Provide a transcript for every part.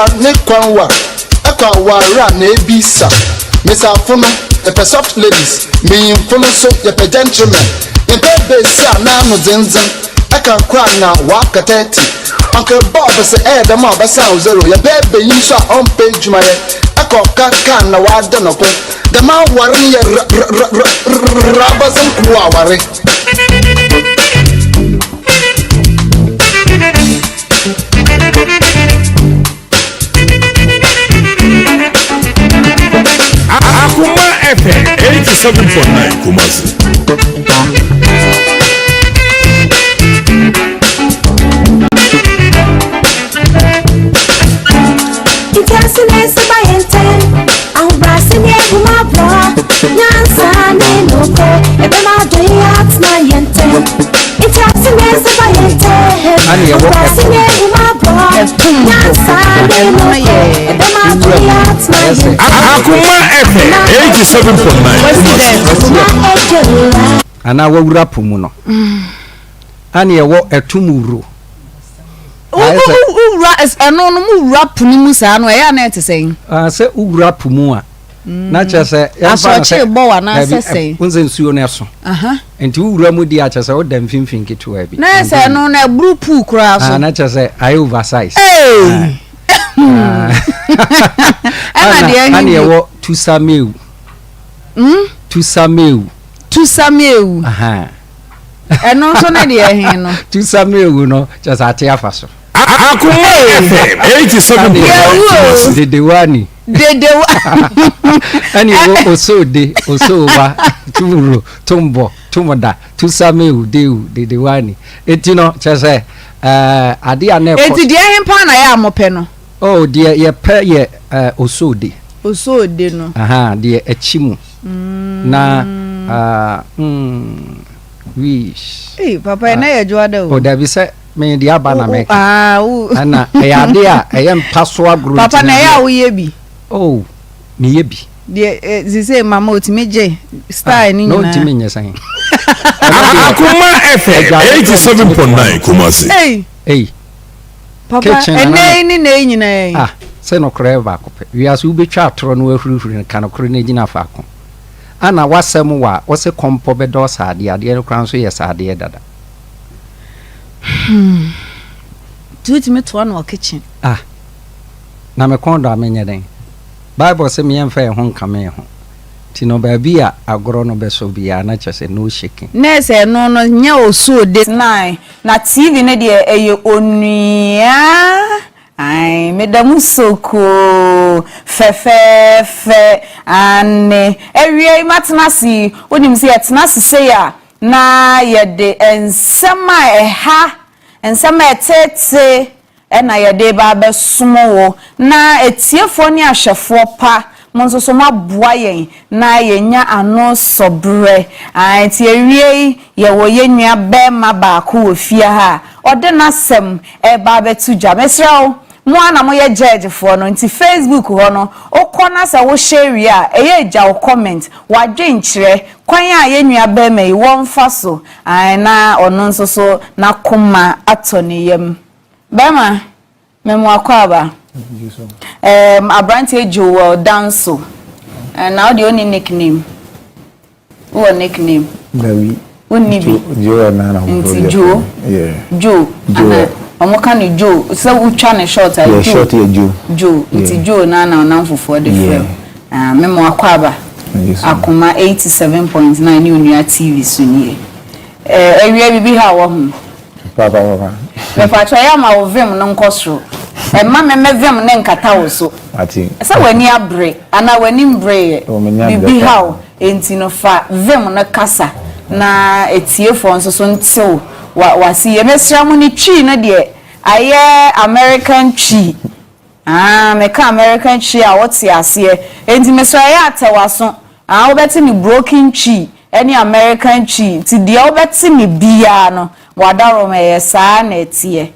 ne kwanwa ekwa wara na ebisa Mr. Afono the soft ladies me infono so the gentlemen the baby sa na no zenzen aka kwa na waka 30 Uncle Bob say the ma ba sound zero your baby you so on page my aka ka na wa da no ko the man warin ya rabazan kuwa ware Akoma FM 87.9 Kumasi. Akoma FM 87.9 Ana wawura pumu no ani ewo etumuro ura es eno no mu rap ni mu sa no ya na etesen se ura pumu a na chese ya fa che bo wa na sesen unze nsuo na so enti ura mu di a chese o da mfimfin ketewa bi na se no na group kura so na chese I oversize ani ewo tusameu tusameu eno so na de ehin no tusameu no just ate afaso Akoma FM 87.9 dedewani ani wo osoba tumuro tumbo tumoda tusameu dedewani etino chese ade ane ko eti de ehin pa na ya amope no oh de ye pe ye osode no de achimu na wish papa na ye joada o da bi se me de aba na make ana ade a eyem paso agro papa na ya wo ye bi me ye bi de zise mama otimeje style ni no otimenye san Akoma FM 87.9 Kumasi. Papa ene ni na nyina se no kra ba kope wi aso ubetwa atoro no ahurihuri ne kan kro na gina fa ko ana wasem wa wose kompo be do saade ade no kran so ye saade dada tuti me to no kitchen na me kondo amenye den Bible say me yemfa e ho nkame ho tino ba bi a agoro no be so bia na chese no shaking na se no nya oso de 9 na TV ne de eye onua ai medamu soko fe ane ewie matnasi onim se etnasi se ya na ye de ensema ensema etete na ye de ba besomo na etiefo ni ahwefo pa monso so maboa yen na yenya ano sobre anti ewie ye wo yenua be ma ba ko ofia ha ode na sem e ba betu dwa mesrawo mo ana mo ye judge fo no nti Facebook ho no okona sa wo share a eye ja wo comment wa dwenkire kwan a yenua be ma wo mfa so na ono nso so na koma atoniyem be ma memo akwaba Abrante Joe Danso. And now the only nickname. What nickname? Baby. Unibi. Joe Nana. Joe. Yeah. Joe. Omokani Joe. So we try short. Yeah, short Joe. Joe. It's Joe Nana on for the film. Memo Akwaba. Akoma 87.9 Unia TV Sunye. Area bibi how Papa. Mefa try am ovem no nkosro. Emma memevem ne nkata wo so. Ati. Esa wani abre ana wani mbre. Bibi how enti no fa vem no kasa na etiefo nso so ntew wasi yemesra mu ni twi no de aye American twi. Meka American twi a wote ase enti mesra ya atewaso. Obeti ni broken twi any American twi ti de obeti ni bia no wadaro me sa na etie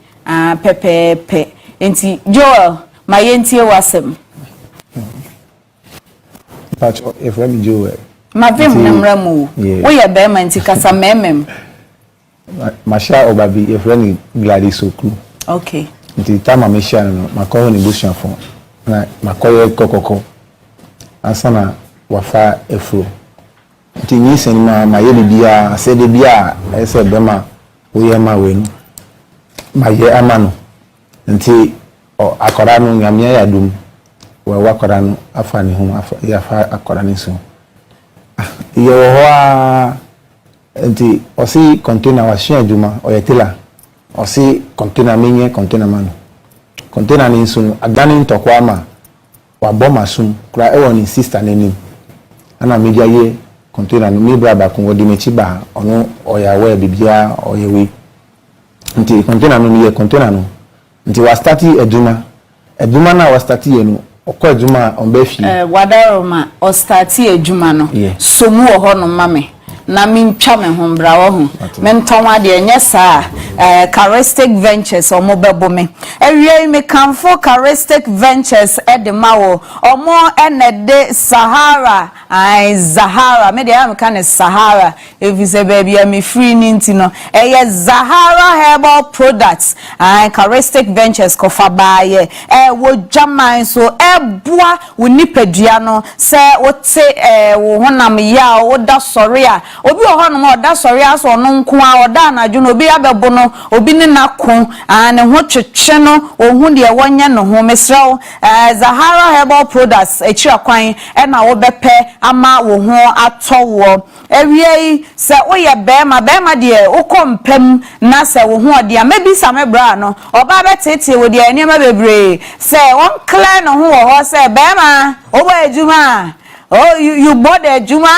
pepepe enti Joel mayentie wasem Pacho if let me Joel mavim namramu wo ye be ma nti kasa memem Masha Obabi if let me Gladys Oku okay nti tama me share no makoyo ni busha fo na makoyo kokoko asana wafa efro nti nyisen ma ye bibia se de bia ese bema oye ma wenu ma ye amano nti akora no nyamia ya dum wa akora no afa ne ho afa ya fa akora ne so ye ho nti osi container wa share duma oyetela osi container menye container mano container ni so adani ntokwa ma wa boma sum kra e woni sister nenim ana media ye container no mi brother ko wodi mechi ba ono oyawe bibia oyewe nti container no ye container no nti wa start eduma na wa start ye no okọ eduma on be fi wadaroma o start eduma no so mu wo ho no mame na mintwa me ho mbra wo ho mentonwa de enye saa Charistic Ventures omo bebo me ewie me kanfo Charistic Ventures edemawo omo enede Sahara Zahara me de am kan Sahara evise baby am free ninti no eye Zahara Herbal Products Charistic Ventures ko fa baaye wo jaman so eboa wo nipadua no se wo te wo honam ya wo da sori a obi ho no mo da sori aso no nko a oda anadwo no obi abebo no obi ne nakon ne ho twetwe no ohun de wonya no ho mesraw Zahara Herbal Products echira kwan na wo bepe ama wo ho atowo ewie se oye bema de ukompem na se wo ho de amabi samebra no oba betete wo de eniema bebre se won clear no ho ho se bema obo ejuma oh you bought the juma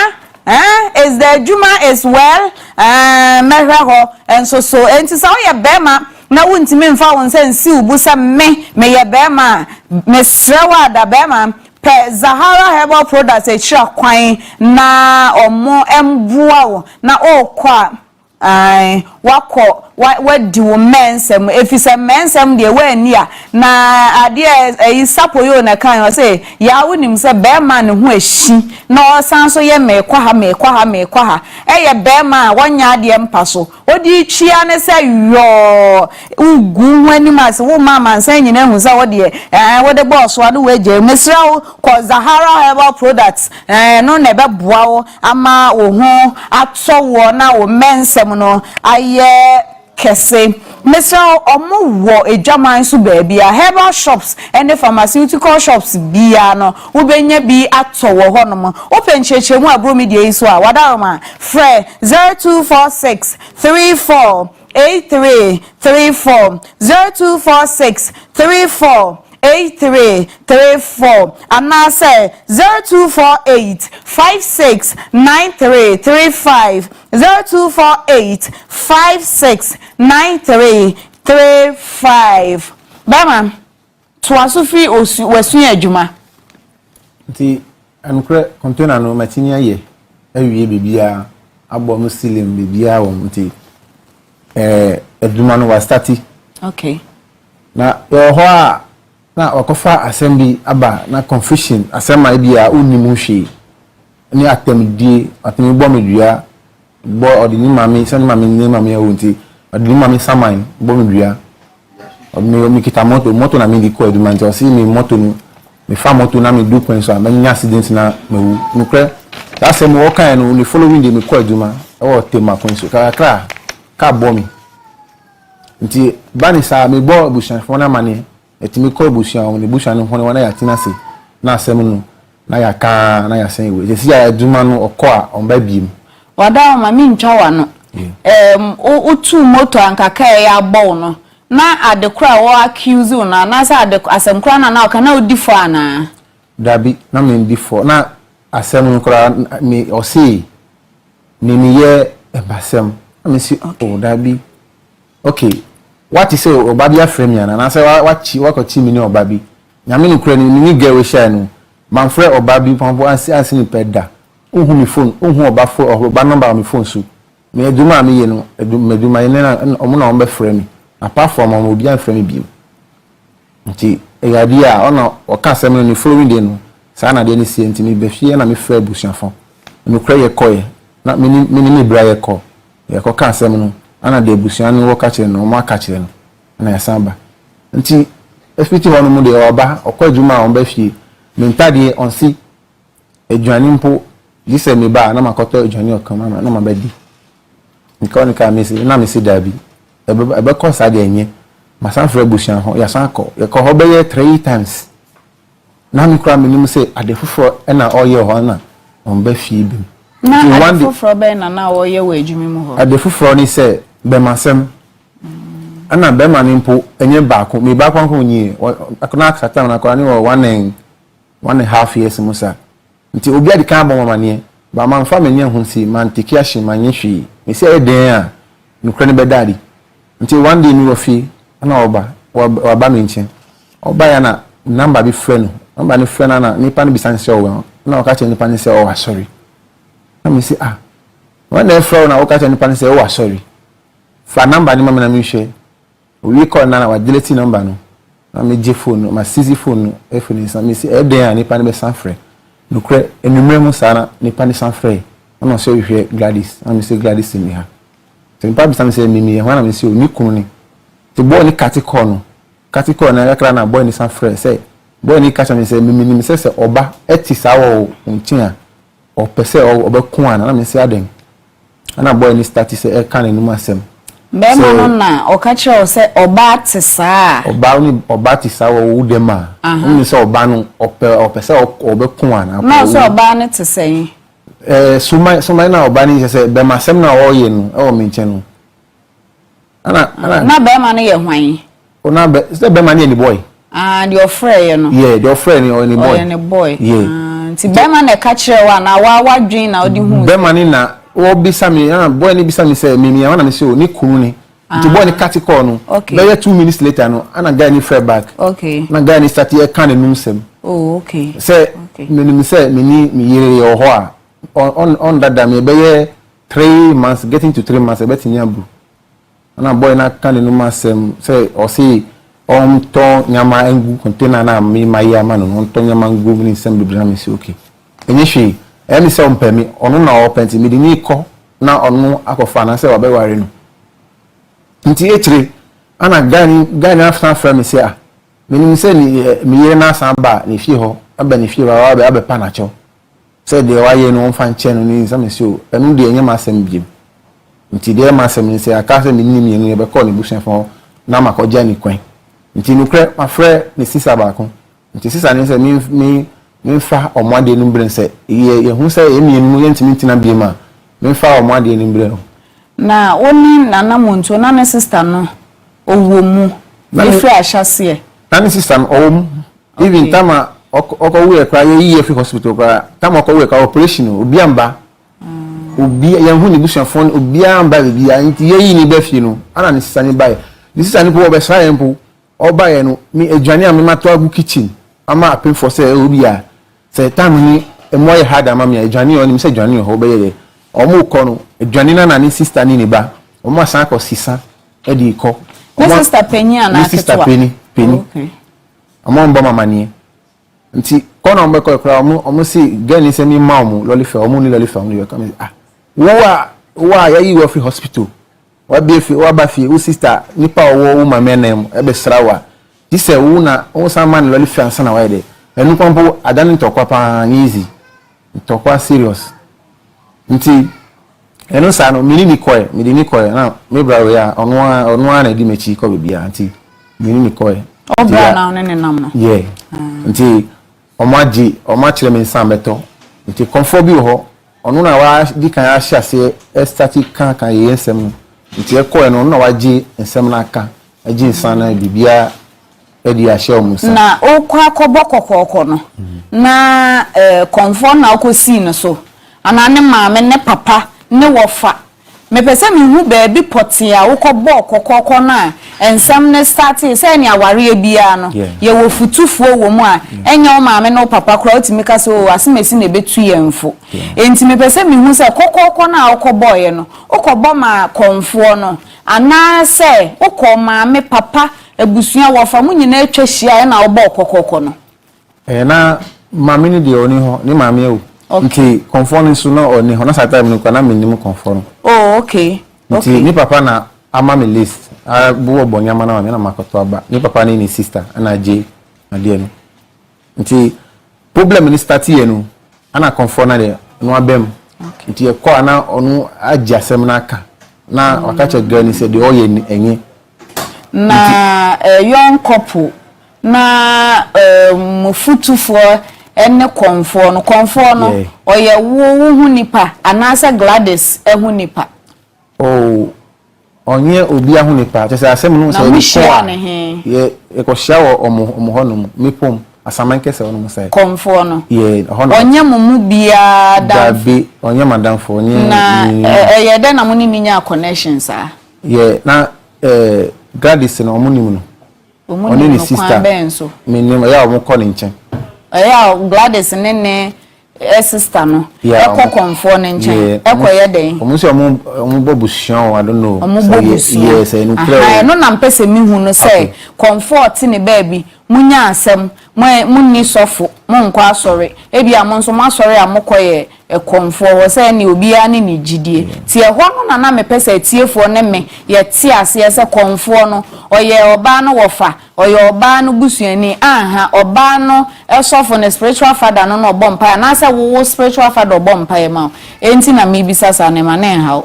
is the juma as well meho and so enti sa oye bema na wuntimi mfa won se nsi ubusa me ye bema mesrewa da bema pe Zahara Herbal Products echira kwan na omo emboa wo na okwa wako wadi wo mensem efise mensem de wani a na ade isapo yo na kan o say ya wonim se be ma ne ho ahyi na osan so ye mekwa ha eye be ma wonya ade mpaso odi twia ne se yo ugu wani mas wo mama nsan nyina hu sa wo de wo boss wa do weje mesra ko Zahara Herbal Products no ne be boa wo ama wo ho atso na wo mensem no aye kese Mr. Omo wo ejaman su baby herbal shops and the pharmaceutical shops bia no wo benya bi atowo ho no mo open cheche mu abro media iso a wadaroma frɛ 0246 34 8334 0246 34 8334 and now say 0248 56 9335 0248 56 9335 Bama to asufri wasu adwuma nti ankre container no matini aye awie bibia abo muslim bibia wo nti adwuma no wa starti okay na yo ho a na wakofa assembly aba na confusion asema bia unimu hwe ni atemdie atemi bo medua bo odini mami sani mami ni mami ya wonti odini mami saman bo medua odini mi kita moto na mi di ko eduma nti osi mi moto ni mi fa moto na mi du kwen so amanya accident na mewu nukre asem wo kan no ni following day mi ko eduma e wo tema kwen so kra ka bo mi nti bani sa mi bo bushan fona mani etimi ko bushan woni bushan no hono wana ya tinase na asem no na ya ka na ya sen we je si ya eduma no okọ a onba biem wada ma mi ntwa wa no otu moto ankaka ya gbo no na adekura wo accuse una na sa asem kura na ka na odifo ana dabi na me ndifo na asem kura mi osi ni ye ebasem na me si o dabi okay what is say obabi afrem ya na say wachi mi ni obabi nyame ni kura ni ge we share no manfre obabi pampo ansi ni peda ohun mi phone ohun oba number mi phone su me aduma mi ye no aduma ye na omo na ombe frɛ mi apart from omo bi an frɛ mi bi nti eyadi a ona oka sɛm no ni following day no sa na de ni sie nti mi be hwie na mi frɛ busuafo no kra ye kɔ ye na mi bra ye kɔ ye kɔ ka sɛm no ana de busuan no wo ka kyerɛ no omo aka kyerɛ no na ya samba nti efiti hono mu de oba okwa adwuma on ba fie me ntade onsi adwani mpo gise me ba na makoto adwani okama na ma badi nka ka mesi na mesi dabi ebe ko sa de enye masan fra busian ho ya san ko ye ko ho be 3 times na me kra me nim say adefufo na oye ho na on ba fie bi na adefufo be na oye wa adwumi mu ho adefufo ni say be masem ana be ma ni mpo enye baako me baako ho nyi akona akata na ko ni 1.5 years musa nti obi adi kan bo mama ne ba man fa me nya ho si man tiki ahye man nye hwi me say eden a nukra ne bedari nti one day mi wo fi ana oba me nchen oba ya na number bi friend number ni friend na nipa ni bisan se o na o ka che nipa ni se o sorry na me say when they friend na o ka che nipa ni se o sorry fa number ni mama na mi hwe we call na wa delete number no na me je phone ma sisi phone phone sa me say eden a nipa ni be san frɛ nukra enumere mu sana nipa ni san frɛ na so hwe Gladys na me say Gladys mi ha te nipa bi san say mi ho na me say oni kun ni te boy ni katikon na yakra na boy ni san frɛ say boy ni kacha me say mi say oba eti sa wo ntin a o pese o be kun ana na me say aden ana boy ni start say e kan enum asem be ma no na o ka kire o say oba ti sa oba ti sa wo udema ni say oba no o pese o be kun ana na so oba ni ti say sumai na oba ni say be masem na o ye no e o mi nchen no ana na be ma no ye hwan o na be say be ma ni any boy the friend you know yeah the friend or any boy any boy yeah ti be ma na ka kire wa na wa dwen na odi hu be ma ni na o bisa mi boy ni bisa mi say mi wana mi say o ni kunu ni nti boy ni katikọ no be 2 minutes later no ana guy ni fare back okay na guy ni start e kan enum sem oh okay say mi say mi yire yo ho a on that me be 3 months getting to 3 months e be tin abu ana boy na kan enum sem say o see to nyama engu container na mi maya ma no to nyama ngu ni sem bi na mi say okay enye hwe emi say on pemi onu na openti mi di ni ko na onu akofa na say wa be ware no nti etire ana gani after from me say me say mi yere na san ba ni fie ho aba ni fie ba wa be pa na cho say de wa ye no mfa nche no ni say so enu de enyama asem biem nti de ma asem ni say aka say mi ni mi enu be call ni bushon fo na makoja ni kwen nti nukre ma frɛ ni sisa ba ko nti sisa ni say mi fa omade nu mbere say ye hu say emi enu ye ntimi ntina biem a mi fa omade nu mbere no na oni nana monto na ne sister no owo mu ife ahase na ne sister no owo mu even tama okowu e kra ye free hospital kra tama okowu e ka operation obi amba obi ye hu ni bushon phone obi amba bi ya nti ye yi ni ba fie no ana ne sister ni bae ni sister ni po be sra yempo oba ye no mi adwane am mato agu kitchen ama apin for say obi a say time ni emoye hard ama mi adwane oni mi say adwane ho be ye omo ko no adwane na ni sister ni ba omo asan ko sisa e di ko sister penny na sister penny okay omo mbo mama ni nti ko na mbe ko kra omo si gani se mi ma omo lolife omo ni lolife omo yo come wa ya yi wo free hospital wa be fi wa ba fi o sister nipa wo ma menem e be srawa ti se wo na o san man lolife ansa na wa de enu pompo adani tokwa pa easy tokwa serious nti eno sa no mini ni koy na me bra we ya onu na di mechi ko bia nti mini ni koy o bra na one ne nam no yeah nti oma kire me nsan beto nti comfort bi ho onu na wa di kan ya hye static kan ye nsem nti e koy no na wa gi nsem na aka agi nsan na bibia edi a hye omusa na o kwa kobokokoko no na comfort na okosi no so anane maame ne papa ne wofa me pese me hu baabi potia wo kɔbɔ kokoko na ensam ne start say ne aware bia no ye wo futufuo wo mu a enya wo maame no papa kra otimi ka so asemesi na betu yemfo enti me pese me hu say kokoko na wo kɔbɔ ye no wo kɔbɔ ma konfo no ana say wo kɔ maame papa ebusua wofa mu nyina atwa hia na wo bɔ kokoko no na maame ni de oni ho ni maame o okay conform so na oni ho na sa time no kwa na minimum conform oh okay nti ni papa na ama me list buo bonyama na na makoto aba ni papa ni sister ana je ade no nti problem ni start ye no ana comfort na de no abem nti e ko ana onu agiasem na aka na wakacha gani se de oye enye na young couple na mufutufo ene comfort no oye wo hu nipa anasa Gladys hu nipa onye obi ahu nipa chese asem no se ye ekohia wo omohonom mepom asamanke se wonom se comfort no ye onye mumu bia dabi onye madam fo onye na ye de na muni ninya connections a ye na Gladys no omunim no oni ni sister menim ya omukọ ni nchen ya Gladys ne sister no eko comfort ne nchen eko ye den omusi omubobusion I don't know yes enu clear no na mpese mi hu no say comfort ni baby munya asem munni sofo munko asore ebi amonso masore amokoye comfort wo say ni obi ani ni gidie ti e ho no na mepese tiefo ne me ye ti ase ye say comfort no oye oba no wofa oye oba no busuani aha oba no esofo ne spiritual father no obompa na say wo spiritual father obompa ma enti na me bisasa ne ma ne ha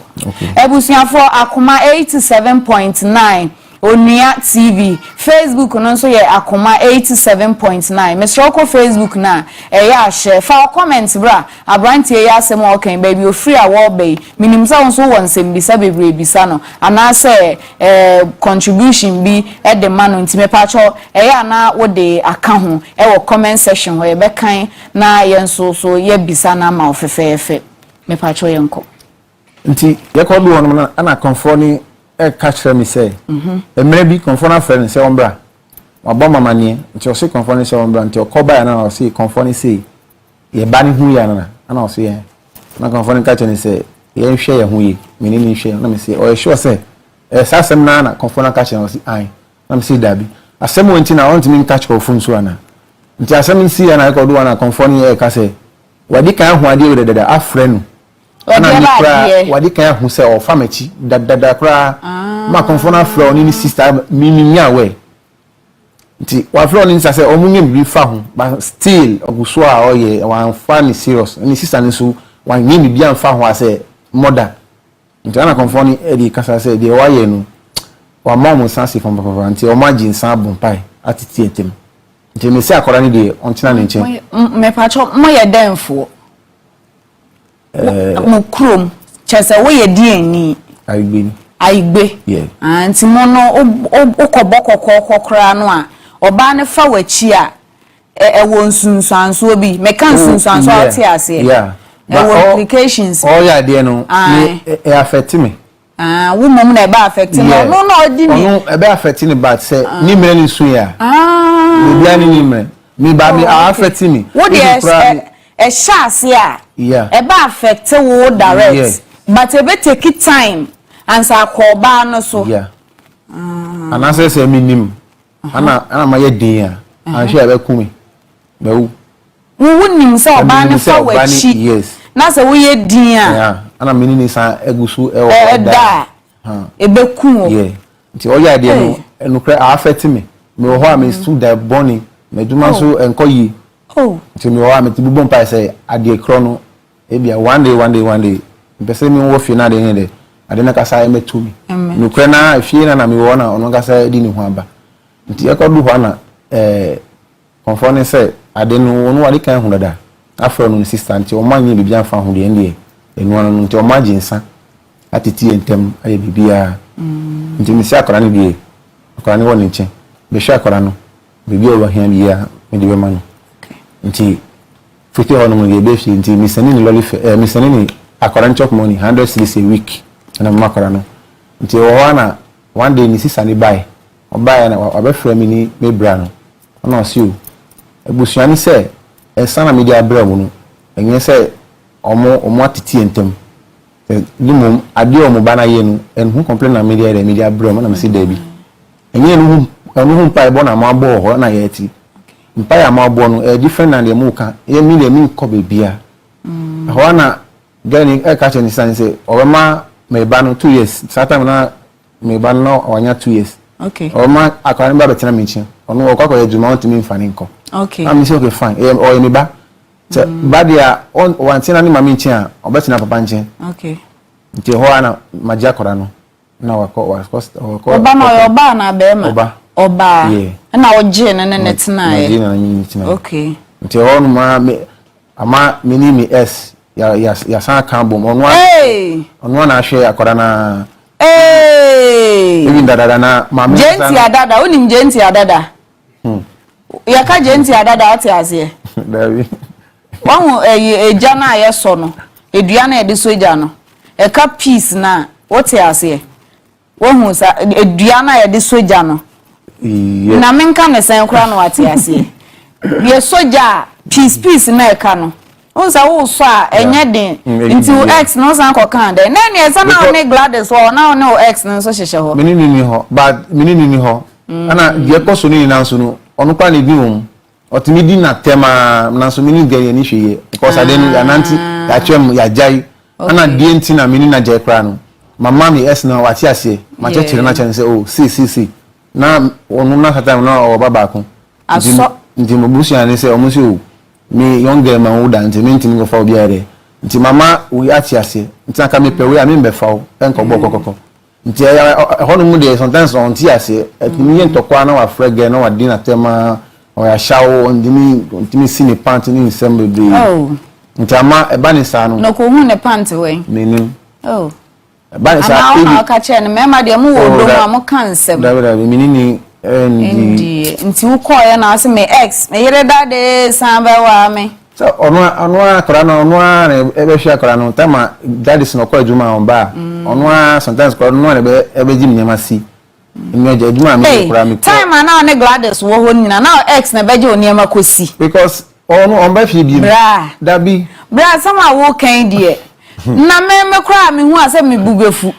ebusuafo Akoma 87.9 Onia TV Facebook no so ye Akoma 87.9 Mesroko Facebook na ya share fa comment bra abrantie ya asem o kan baby o free award bay minimza won so won sem bisa bebre bisa no ana say contribution bi e de man no ntime pa cho ya na wo de aka ho e wo comment section ho ye be kan na ye so ye bisa na ma ofefefe me pa cho ye nko nti ye ko bi won na ana conforming catch me say emre bi conforming friend say ombra wabo mama nie nti o say conforming say ombra nti o koba na o say conforming say ye ba ni hu ya na o say ye na conforming catch me say ye hwe ye hu ye me ni hwe na me say o sure say sasem na conforming catch me say ai na me say dabi asem won ti na want me catch ko fun so ana nti asem si ya na ko do na conforming e ka say wadi kan hu ade we dada afrenu wadi kan hu se o famachi dada kra ma konfona flow ni sister miminya we nti wa flow ni say o munye bi fa hu but still Owusuaa oye wan fa ni serious ni sister ni so wan nye bi an fa hu ase mother nti ana konfoni e di kasa say de wa ye no wa mom sansi fon papa nti o ma jinsan bompai atiti etem nti me se akora ni de on tina ni nchen me pa cho mo ye denfo mo krom chese wo ye di eni aigbe anti mo no okobokokokokra no a oba ne fa wachi a wo nsunsanso bi me kan nsunsanso ati ase wo implications ya de no e affect me wo mom na e ba affect me no odi ni no e ba affect me but say ni mere ni su ya ni bia ni mere mi ba mi affect me wo de e shase a e ba affect wo direct but e be take time and sa akoba no so ana say minim ana ma ye din a an sure be ku me be wu nim say oba ne fa wachi na say wo ye din a ana mini ni sa egusu e wo da e be ku o nti o ya de no enukre affect me me ho am stu da boni me duma so enkoyi nti me ho am ti bubon pa say ade kro no e bia one day pese mi wo fi na de ne ade na kasa emetu mi nukre na fi na mi wo na ono kasa di ni ho aba nti e ko du ho na conforming say ade no ono wade kan hu dada afro no sister nti o manyi bi bia fa hu de ndie enu ono nti o maji nsa atiti entem aye bibia nti mi si akora ni bi akora ni woni nche be sha akora no bibia o hia bia me de be ma no nti fiti ho no mo ge be fi nti mi sani ni lolife mi sani ni akora nchok money 100 cedis a week na makora no nti wo wana one day ni sisa ni buy o buy na obefra mi ni mebra no ona osi o ebusuani se esana media bra mu no enye se omo atiti entem ni mum ade omo bana ye no enhu complain na media bra mu na me se da bi enye no hu pa bo na ma bo ho na ye ti mpa ya ma bo no different na de mu ka ye mi de mi ko bebia ho na gani e ka che ni san se o ma me ba no 2 years that time na me ba no wanya 2 years okay o ma akara me ba betena me nchi ono okwa kwa ejuma on timi mfani nko okay am say okay fine o me ba so ba dia on wantina ni mama nchi a obetena papa nchi okay nti ho ana magia akora no na wako oba na oba na be ma oba na oje na netena okay nti ho no ma ama minimi s ya san kan bom ono na ahwe akora na even dada na mama jenti adada onim jenti adada ya ka jenti adada ate ase dawi wahu eja na yeso no edua na ede so eja no e ka piece na wote ase wahu sa edua na ede so eja no na menka ne sen kura no ate ase ye soja piece na e ka no onza wo so a enye den nti wo x no san ko kan de na ne esa na ne Gladys wo na ne x no so hyehye ho menini ni ho but menini ni ho ana de ko so ni na so no onu kwa ne bi won otimi di na tema na so menini gari ni hweye because aden ananti ya twem ya jai ana die nti na menini na jai kra no mama mi s na wati ase ma chechire na chen say oh si na onu na time na o baba ko aso nti mobusu ya ne say omo say o me younger man would and ntimi go for biare nti mama we ati ase nti aka me pewe ame mbe fawo enko bokokoko nti hono mu de sometimes on ti ase etimi yentokwa na wa frege na wa dina tema o ya shawo ntimi sini pant ni Nsem bebe nti ama eba ni sa no no ko hu ne pant we menim eba ni sa ama ka che ne mema de mu wo do ma ka Nsem dawe menini nti ukoya na ase me ex me yere dade samba wa me so ono akora no ono ebe hwe akora no tema daddy no kwa adwuma on ba ono sometimes kwa no ebe ji mnyama si nyoje adwuma me akora me time na ne Gladys wo ho nyina na ex na beje oniema kosi because ono on ba hwe bi dabi bra sama wo kan die na me kra me hu ase me bubefu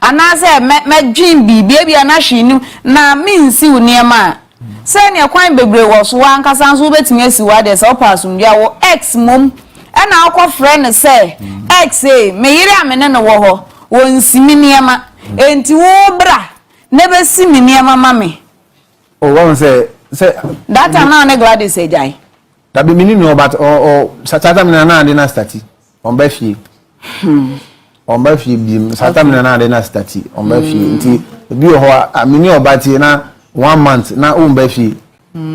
anase me dream bibia bia na hwinu na minsi uniema se ne kwan bebre wo so ankasa nso betimi asiwa de se opasum bia wo ex mom na akọ friend se ex me yire amene no wo ho wonsi miniema enti wo bra ne besi miniema mame o won se data na ne Gladys ejai tabi minini no but o satata mina na de na stati on ba fie on ba fie bi satata mina na de na stati on ba fie nti bi ho amini obati na 1 month na o ba fie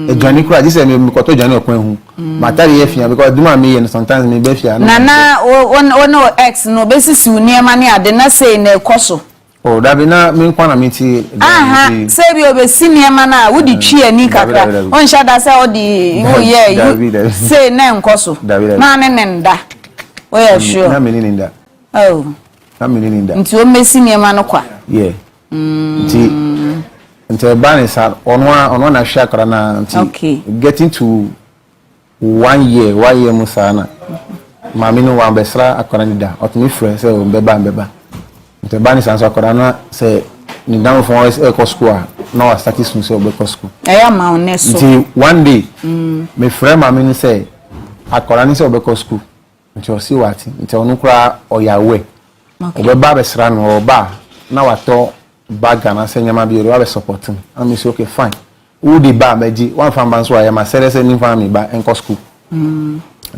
edwani kura this me koto dwani okwan hu matari ye fia because duma me yen sometimes me ba fia na no ex no besisi uniema ne ade na say na ekoso oh dabi na me kwa na me ti say bi obesi niema na wodi twi ani kakra on shada say odi wo ye say na enkoso na ne nda o ya sure na me ni nda oh na me ni nda nti o mesi niema no kwa yeah nti bani sa ono na hwa akra na nti getting to 1 year musa na mami no wa besra akra ni da otumi frɛ say o beba nti bani sa so akra na say ni down for us eco school na wa start soon say o be school eya ma oneso nti one day me frɛ mami ni say akra ni say o be school nti o si wati nti onu kura o ya we o beba besra no o ba na wato baga na senya ma bi ro support me am say okay fine who di ba meji one fan ban so ya ma sere se ni fan mi ba enko school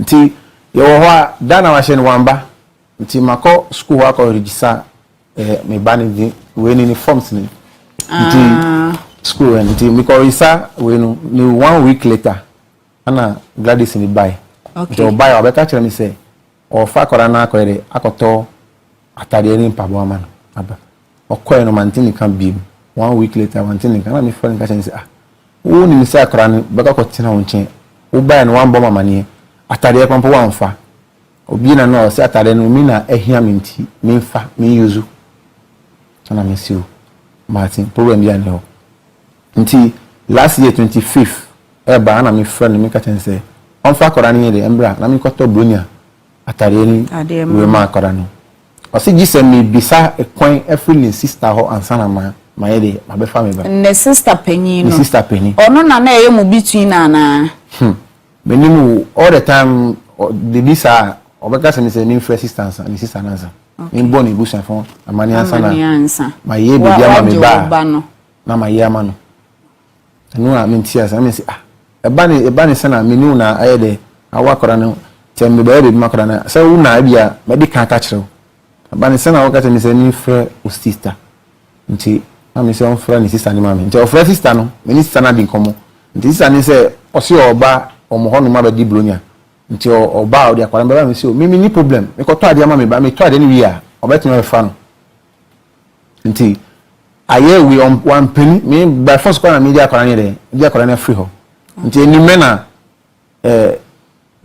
nti yo ho da na wa hye ni wamba nti mako school wa ko register me ba ni di we ni forms ni nti school nti me ko register we no ni 1 week later ana Gladys ni buy okay buy wa be ka kire mi say o fa kora na akore akoto atade ni mpabo ama no aba okoye no mantini kan bim 1 week later mantini kan na me friend ka say wo ni say akora ni be ka ko tina won chen wo buy no wan bo mama ni atade kwampo wan fa obi na no say atade no mi na ehia minti mi fa mi yuzu sana me siu Martin problem ya ne ho nti last year 25th ba na me friend mi ka chen say on fa akora ni de embra na mi ko to bronia atade ni we ma akora ni o si gise me bisa ekwan every sister ho ansana ma yede ma be fa me ba ne sister penny no sister penny ono na ye mu between na benimu all the time the bisa obeka se ni fresh sister ni sister nansa Mbo ni busa fon amani ansa na ma ye bi dia ma me ba na ma ye ama no enu a menti asa me say eba ni sana me nu na aye de awakora no tem me ba be makora na say wu na bia me di kan ka kirew eba ni sana wakata me say ni frɛ o sister nti ma me say on frɛ ni sister ni ma me nti o frɛ sister no me ni sister na di nkomo nti sister ni say o se oba o mo hono ma ba di blonya nti oba o di akwara ba me say o me ni problem me ko to ade ama me ba me to ade ni wi a obetime fa no nti aye we on one penny me by force kwa na media akwara ni de media akwara na free ho nti eni me na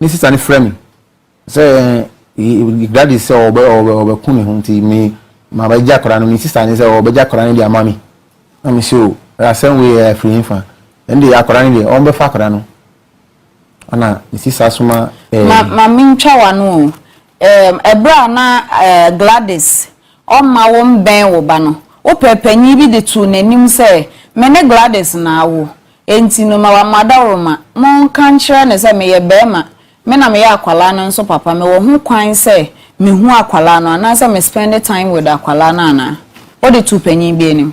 ni sister ni frame say glad is say obe kuni ho nti me ma ba ja akwara no ni sister ni say obe ja akwara ni de ama me na me say o asem we free fa ndi akwara ni de on be fa akwara no ana ni sister suma ma mincha wanu ebra na Gladys ma won ben wo ba no o pepanyi bi de tu nanim se me ne Gladys na awo enti no ma wa madaroma mon kan kire ne se me ye be ma me na me ya akwala no nso papa me wo ho kwan se me hu akwala no na se me spend time with akwala na na o de tu panyi bi enim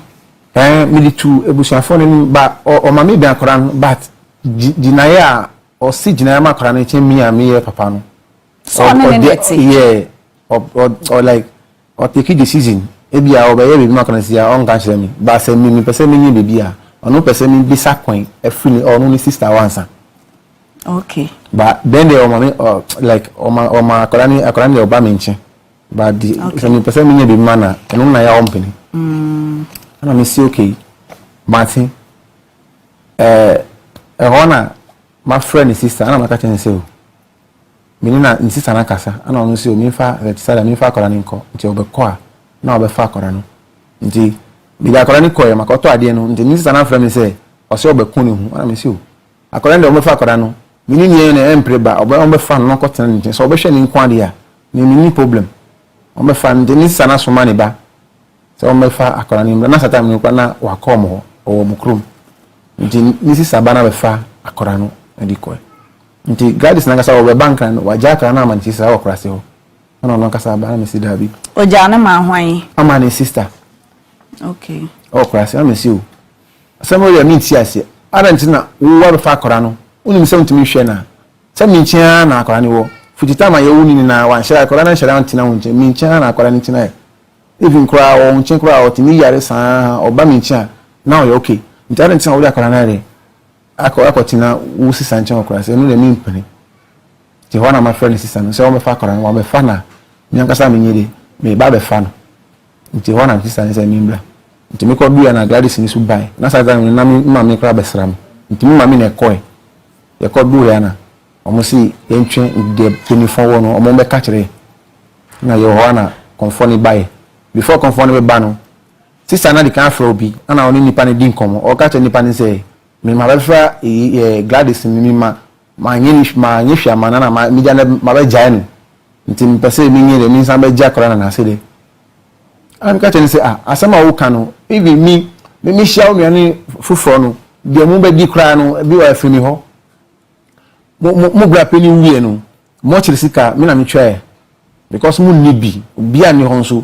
me de tu ebusuafo ne ba o ma me bi akwala no but dinaya o si dinaya ma akwala no che mi a me ye papa no so yeah or like or take decision ebi a obeye be makana sia on kan chere mi ba se mi person mi ni bebi a onu person mi bisa kwan e free onu ni sister wansa okay but then they mama like oma akorani oba menche but the so person mi ni be mana enu na ya ompeni ana mi si okay Martin hona my friend sister ana makata nse o menina insista na kasa ana onu si o mi fa retisada mi fa akora ni nko nti obekọ a na obefa akora no nti bi da akora ni ko e makoto ade no nti insista na fra mi se o se obekun ni hu ana mi si o akora ndi obefa akora no mini ni na empre ba obefa no ko tena nti so obehwe ni nko ade a ni problem obefa nti insista na so mani ba so obefa akora ni na sata mi kwa na wakomo o mukrum nti insista ba na befa akora no edi ko nti Gladys na kasa wo bank na wajaka na man sister wo krase ho ana no kasa ba na mesi dabi o jana ma hwan ama ni sister okay o krase na mesi o asemo ya mi ti ase ara ntina wo wa fa akora no uni mi se ntimi hwe na se mi nchia na akora ni wo futita ma ye wuni ni na wan shara akora na shara ntina wo nche mi nchia na akora ni ntina e even kra o nche kra o timi yare sa o ba mi nchia na o ye okay ntare ntina wo akora na re akotina wo sister nche okra se no le mi mpani ti hona ma friend sister no se o me fa akora no me fa na mi ankasa me nyede me ba be fa no nti hona sister se mi mbla nti me ko bia na Gladys ni su bai na sa dan na mi ma me kra be sram nti mi ma me na ekoi ye ko du ya na omo si entwe de penifon wo no omo be ka kire na ye hona konfoni bai before konfoni be ba no sister na di kan fra obi ana oni nipa ne din komo o ka che nipa ne se me ma befa Gladys mi ma nyehwa mana na ma media na ma be jai no nti mpese mi nyere mi san be ja kora na asede an ka tene se asema wo ka no ebi mi hia wo nuane fufuro no de mu be di kora no bi wa afini ho mo bra peni wie no mo chiri sika mi na mi twa because mu ni bi ani ho nso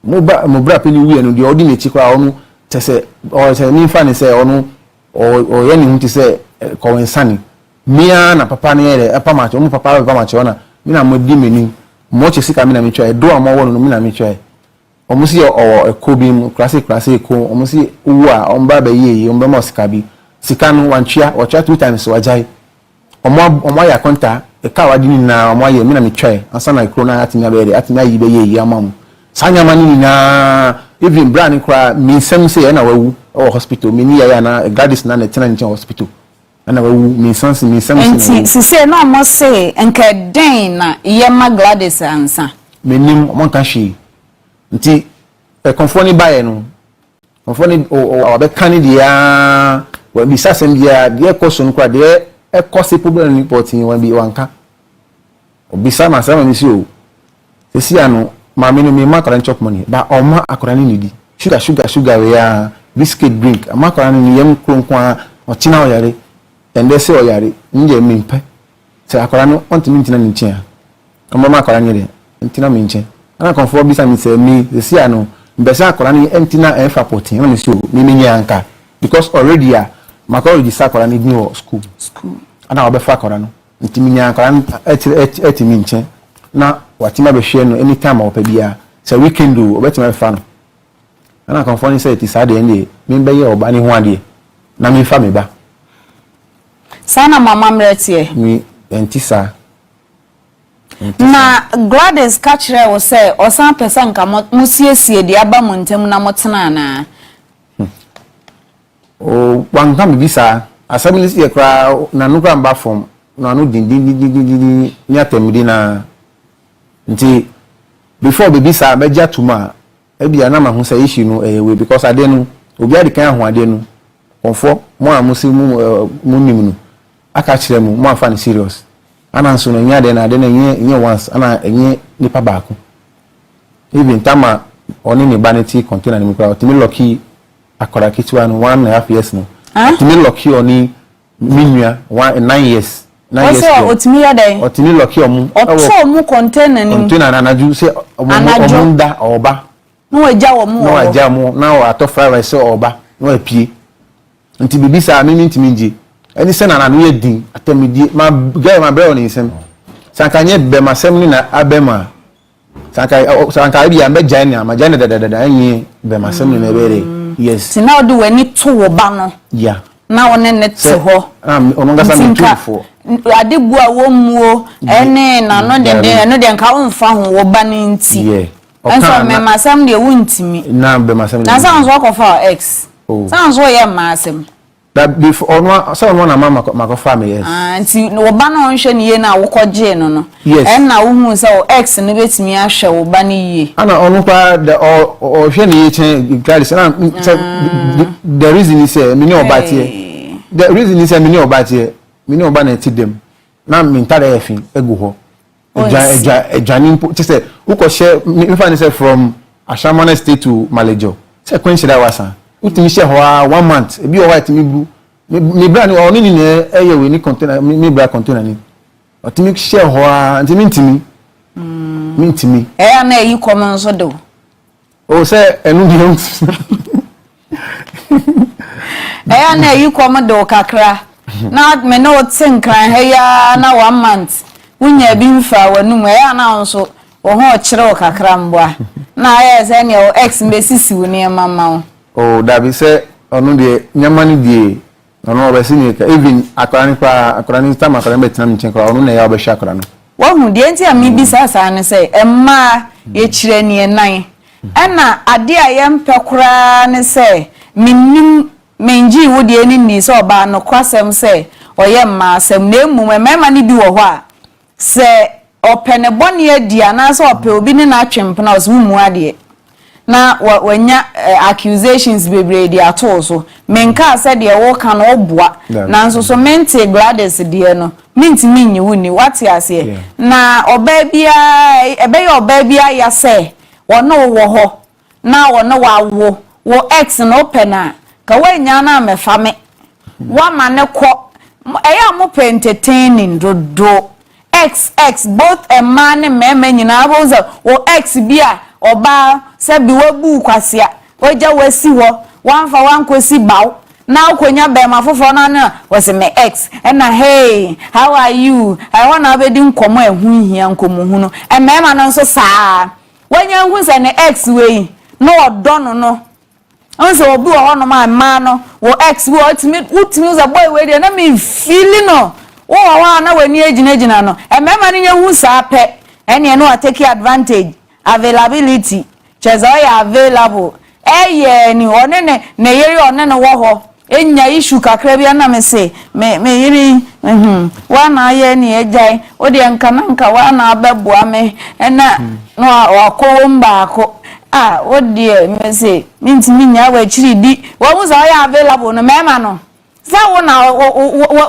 mo bra peni wie no de odi na chi kora onu tese o se mi fa ni se onu o yani hunti se ko wensani mia na papa ne ere epa ma cho mo papa ba ma cho na mi na modi meni mo che sika mi na mi cho e do am wo no mi na mi cho e o mo si o ekobi mu classic ko o mo si wu a o mba ba ye o mba mo sika bi sika no wanchia o cha 2 times wajai o mo ya konta e ka wadi ni na o mo ye mi na mi cho e ansa na ikro na atimi abere atimi ayi be ye amam sanya mani na even brand kra mi nsem se na wawu o hospital mi ni ya na Gladys na tena nche hospital na wawu mi sansi enti si se na mo se enka den na ye ma Gladys ansa menim mo kan hwe nti e konfoni bae no konfoni o abe kan dia wa bi sasem dia de koso nkra de e kosi problem reporting wa bi wanka obisa ma sama mi si o esi ano ma me no me ma kran chop money ba o ma akora ni nidi sugar we ya biscuit drink ama akora ni yem kronkwa o tina o yare ende se o yare nje mi mpe se akora no onti mi ntina ni ntia o ma akora ni de ntina mi nche ana konfo bisa mi say me the see ano mbesa akola ni entina efa potin na me so me nya anka because already makoro di sakola ni bi o school ana obefa akola no ntimi nya akola eti mi nche na watima be hwe no anytime opa bia say weekend do obetima fa no ana konfo ni say ti sa de ndi me be ye oba ni ho ade na me fa me ba sana mama mretie mi entisa na Gladys catchre wo say osan pesa nka musiesie de aba mo ntem na motena na o wanka me bisa asabili sie kra na nukra mba form na no din nya temdi na nti before be bisa beja tuma ebia na ma hu say issue no we because ade no obi ade kan ho ade no konfo mo amusi mu nimu aka kire mu mo afa ni serious ana nso no nya de na ade na nye once ana enye nipa baako even tama oni ni vanity container ni kwa timi lucky akora kitu an 1.5 years no timi lucky oni minua 9 years 9 years so otimi ya dai otimi lucky omu oto mu container ni container na naju se omu nda oba no eja wo mu no eja mu na o ato fry rice oba no apie nti bibisa mi ntimi nje eni se na no ye din atamidi ma guy ma brother ni Nsem sankanye be masem ni na abema sanka bi ambe jani ama jani da anyi be masem ni na bere yes ti na odu wani to wo ba no yeah na woni ne te ho ononga sa mi tufo adebu a wo muo ene na no de nka wo mfa ho wo ba ni nti yeah enso me masem de wo ntimi na be masem na sa nso ko fa ex sa nso ye masem that before onwa so onwa na mama makofa me yes nti wo ba no hwe ne ye na wo koje no yes na wo hu se wo ex ne betimi ahwe wo ba ne ye ana onu kwa the o hwe ne ye chen Gladys na the reason is me ni obatie the reason is me ni obatie me ni oba na tidem na me ntare efin egu ho ejani mpo ti say uko share me fa ni say from Ashamana State to Malejo say kwenshira wasa utimi share ho 1 month ebi o white mi bu me bra ni oni ni eye we ni container me bra container ni otimi share ho ntimi mintimi na yi kom nso do o say enu ni na yi kom do kakra na me no tinkran ya na 1 month unya bi mfa wanum na nso wo ho kire kakra mboa na ya say ne o ex mbesisi wo ne mama o dabi se onu de nyamani die onu obesi ni ka even akorani time akorani betina mchen kwa onu na ya obehwa akorani wo hu de nti ami bi sasa ne se emma ye kire ne nan na ade a ye mpekura ne se minnim menji wo de ni se oba no kwasem se oye mma asem na emu mema ni bi wo ho a se opene bone adia na se ope obi ne na atwempena osmu ade na wanya accusations bebre di ato so menka said ye wo kan obua na nso so mente Gladys de no minti minyi wuni wati ase na oba bia ebe ye oba bia ya se wono wo ho na wono wawo wo ex no pena ka wanya na mefame wa mane ko eya mo entertaining dodo ex both a man and meme nyina aboza wo ex bia oba se bi wabu kwasia oja wasi ho wanfa wankosi baw na akonya be mafofo na wase me ex na hey how are you I wanna be di nkomo ehun hia nkomo hu no mema no so saa wanya hu se ne ex we no odo no onse obi ho no ma no wo ex we ultimate za boy we dey na me feeling no wa na wani ejina no mema ni hu saa pe ene no take advantage availability cheza ya available ni onene ne yeri onene wo ho enya issue kakra bia na me se me yiri wa na ye ni ejai o de nka wa na abeboa me na no akọ mbaako o de me se mintimi nya wa chiri di wo mu za ya available no mema no za wo na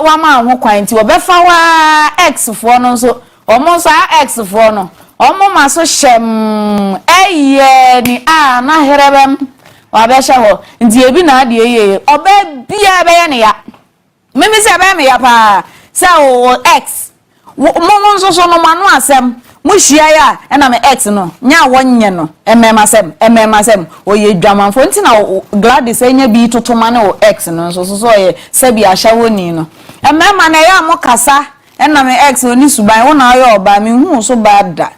wa ma ho kwan ti wo be fa wa ex fo no so o mo so ex fo no omo maso shem ni na herebem wa be hye ho nti ebi na ade ye oba bia be ye ne ya mimi se be me ya pa se o ex mo nso so no manu asem muhia ya na me ex no nya wonye no ememasem oye dwamanfo ntina Gladys enya bi totoma ne o ex no so ye sabi ahawoni no emema na ya mo kasa na me ex oni suban wo na ayo oba me hu so bada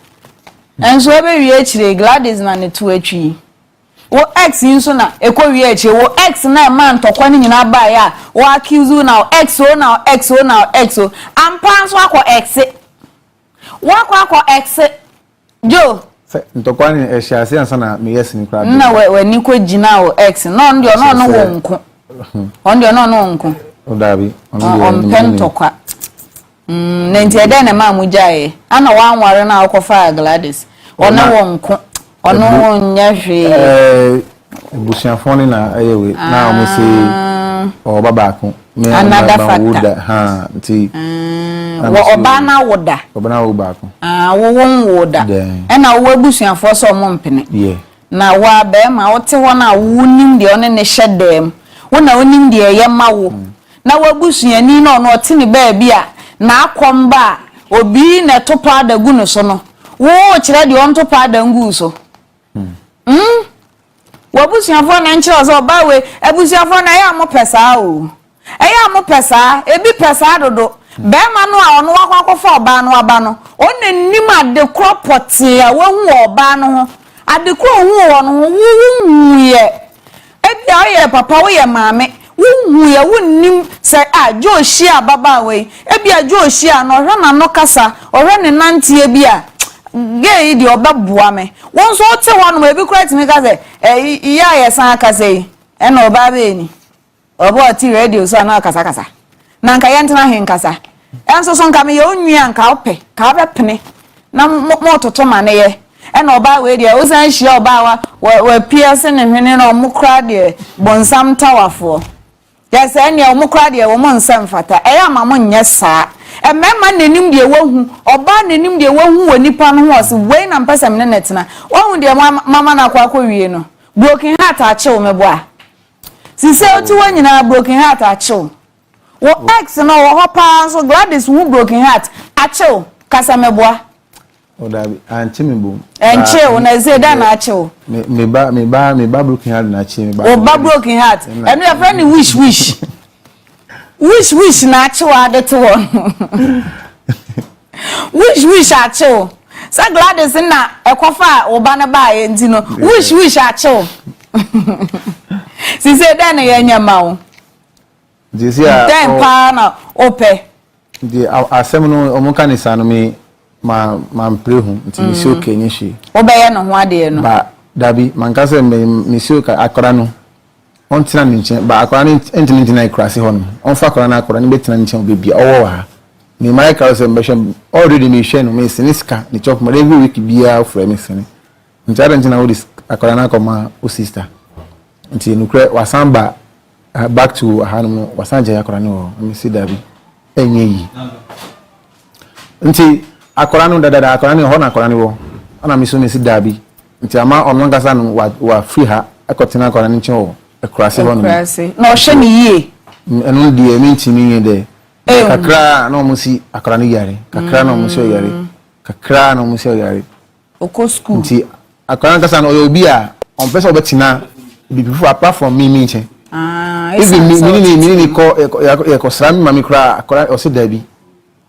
enso ebe wie chire Gladys na ne tu atwi wo ex nso na ekowie eche wo ex na man tokwa ni nyina ba ya wo accuse na ex na ex ampa nso akọ ex wakwa ex jo ntokwa ni ehyiase ansa na me yes ni kra na we ni ko gina wo ex no ndio no wo nko ondio no nko o dabi on pen tokwa na nti ede na ma mu jae ana wanware na akọfa Gladys ona wo nko ono nyahwe busiafoni na eyewe na o se o baba ko me another ha nti wo obana woda wo ba ko wo won woda na wo busiafo so mo mpene na wa be ma wote ho na wonim de one ne hyedem wo na wonim de ye mawo na wa busuani na ono ote ne ba bia na akomba obi na topa da gu no so no wo kire de on topa da ngu so wabusiafo na nche ozo bawe abusiafo na ya mo pesa o eya mo pesa ebi pesa dodo be ma no a ono wakwakofa oba no aba no onennim ade kropoti a wahu oba no ho ade kro hu ono wu ye ebi a ye papa wo ye maame wu ye wunnim se a joshi ababa we ebi a joshi a no hwe na no kasa ohwe ne nantie bi a gay di obabua me won so te wonu ebi kura timi ka se iya ye san ka se e na oba be ni obo ti radio so na kasa na nka ye ntena hen kasa enso so nka me ye onua nka ope ka be pene na mo toto ma ne ye e na oba we dia o san hia oba wa pierce ne hwene na omo kura de bonsam tawafo yes ene omo kura de wo mo nsem fata e ya ma mo nye saa emema nanim de wahu oba nanim de wahu wonipa no ho se we na mpesa me netena wahu de mama na kwa wie no broken heart achew me boa sise oti wanyina broken heart achew wo ex no wo hopa so Gladys wu broken heart achew kasa me boa o dabi anche me bom enche na ze da na achew me ba broken heart na ache me ba o ba broken heart enu ya friend wish na achewa de to won wish achew sa Gladys na ekofa oba na ba ye ndi no wish achew si se da na ye nyama o disi a Bempah na ope di asem no omuka ni sanu me ma mprehu nti mi si okenye hwe obe ye no ho ade no ba dabi manka se mi si oka akora no on tina ni nche ba akora ni entini na ikrase ho no on fa akora na akora ni betina nche obebi owo ha ni mai ka se mbehwe already mi hwe no mi siniska ni chop mo every week bia ofre mi sini nti ada ntina wo dis akora na akoma o sister nti nukre wasamba back to hanum wasanje akora ni wo mi si dabi enye yi nti akora no dada akora ni ho na akora ni wo ana mi so mi si dabi nti ama ono ngasa no wa free ha akotina akora ni nche wo ekrase ho no na o hwe ni yie enu die mi ntimi de kakra na o si akora ni yare kakra na o si yare kakra na o si yare oko school nti akora ngasa no obi a on pese obetina before apart from me nche even me ko ko sram mami kra akora o si dabi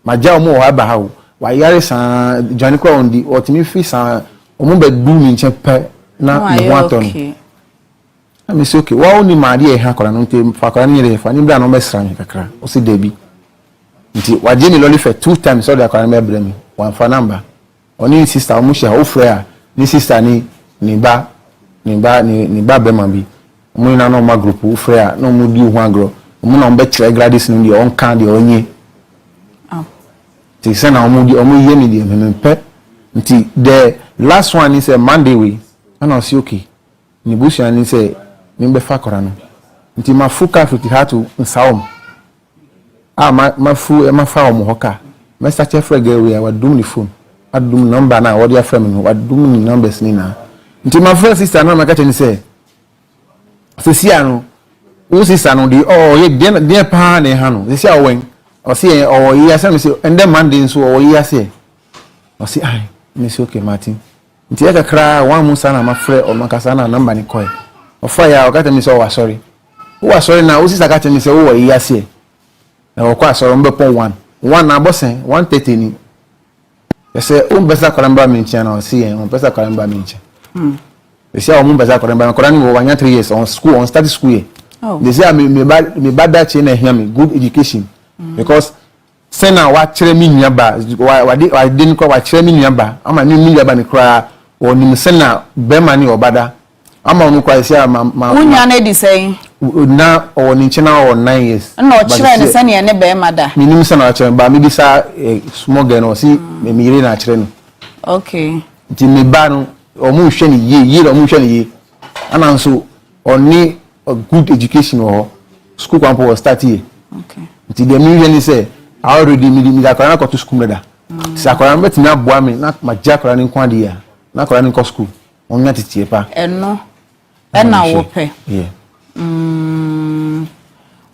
maja o mo wa ba ha o wa yare san join kra on di otimi fi san o mo be du mi nche pe na mo aton ami si okay wa oni ma de ha akora no nti fa akora ni re fa ni bra no be sram kakra o si dabi nti wa je ni loli fe 2 times so de akora me bra mi one for number oni sister o mo share o frɛ a ni sister ni ba be ma bi mo na no ma group o frɛ a no mo di ho agro mo na be kire Gladys no de on kan de onye ti se na omo ye ni de mempe nti the last one is a Monday we ana si okay ni bushia ni se ni be fa kora no nti mafuka fiti hatu nsaom ma fa omo hoka ma start frɛ girl we wa dum ni phone adum number na wo dia frɛ me no wa dum ni numbers ni na nti ma frɛ sister na ma ka tani se sia no wo sister no di ye de pa na ha no sia wen o si o yi ase me se ende Monday nso o yi ase o si ai Miss okay Martin nti eka kra wan mu sana ma frɛ o makasa na number ni koi ofa ya o kata mi so wa sorry na o sisa kata mi se o wo yi ase na o kwa sorry mbe pon 1 na bosen 130 ni ese o mbesa kwa mba mi ntia na o si en o mbesa kwa mba mi ntia ese o mu mbesa kwa mba kwa ni wo wanya 3 years on school on study school here they say me bad that chain na hear me good education because sena wa kire mi nuaba wa din ko wa kire mi nuaba ama ni mi nuaba ni kra oni sena bema ni obada ama onu kwa sia ma unya na di say na oni china o 9 years na o kire ne sena ne bema da mi nim sena o kire ba mi bisa small girl no si me yire na kire no okay ti me ba no o mu hwe ni ye o mu hwe ni ye ana nso oni a good education or school campo was start here okay ti dem ni ni say I already me da kora na ko to school da sa kora mbeti na boa me na ma ja kora ni kwa dia na kora ni ko school onya titie pa eno na wo pe yeah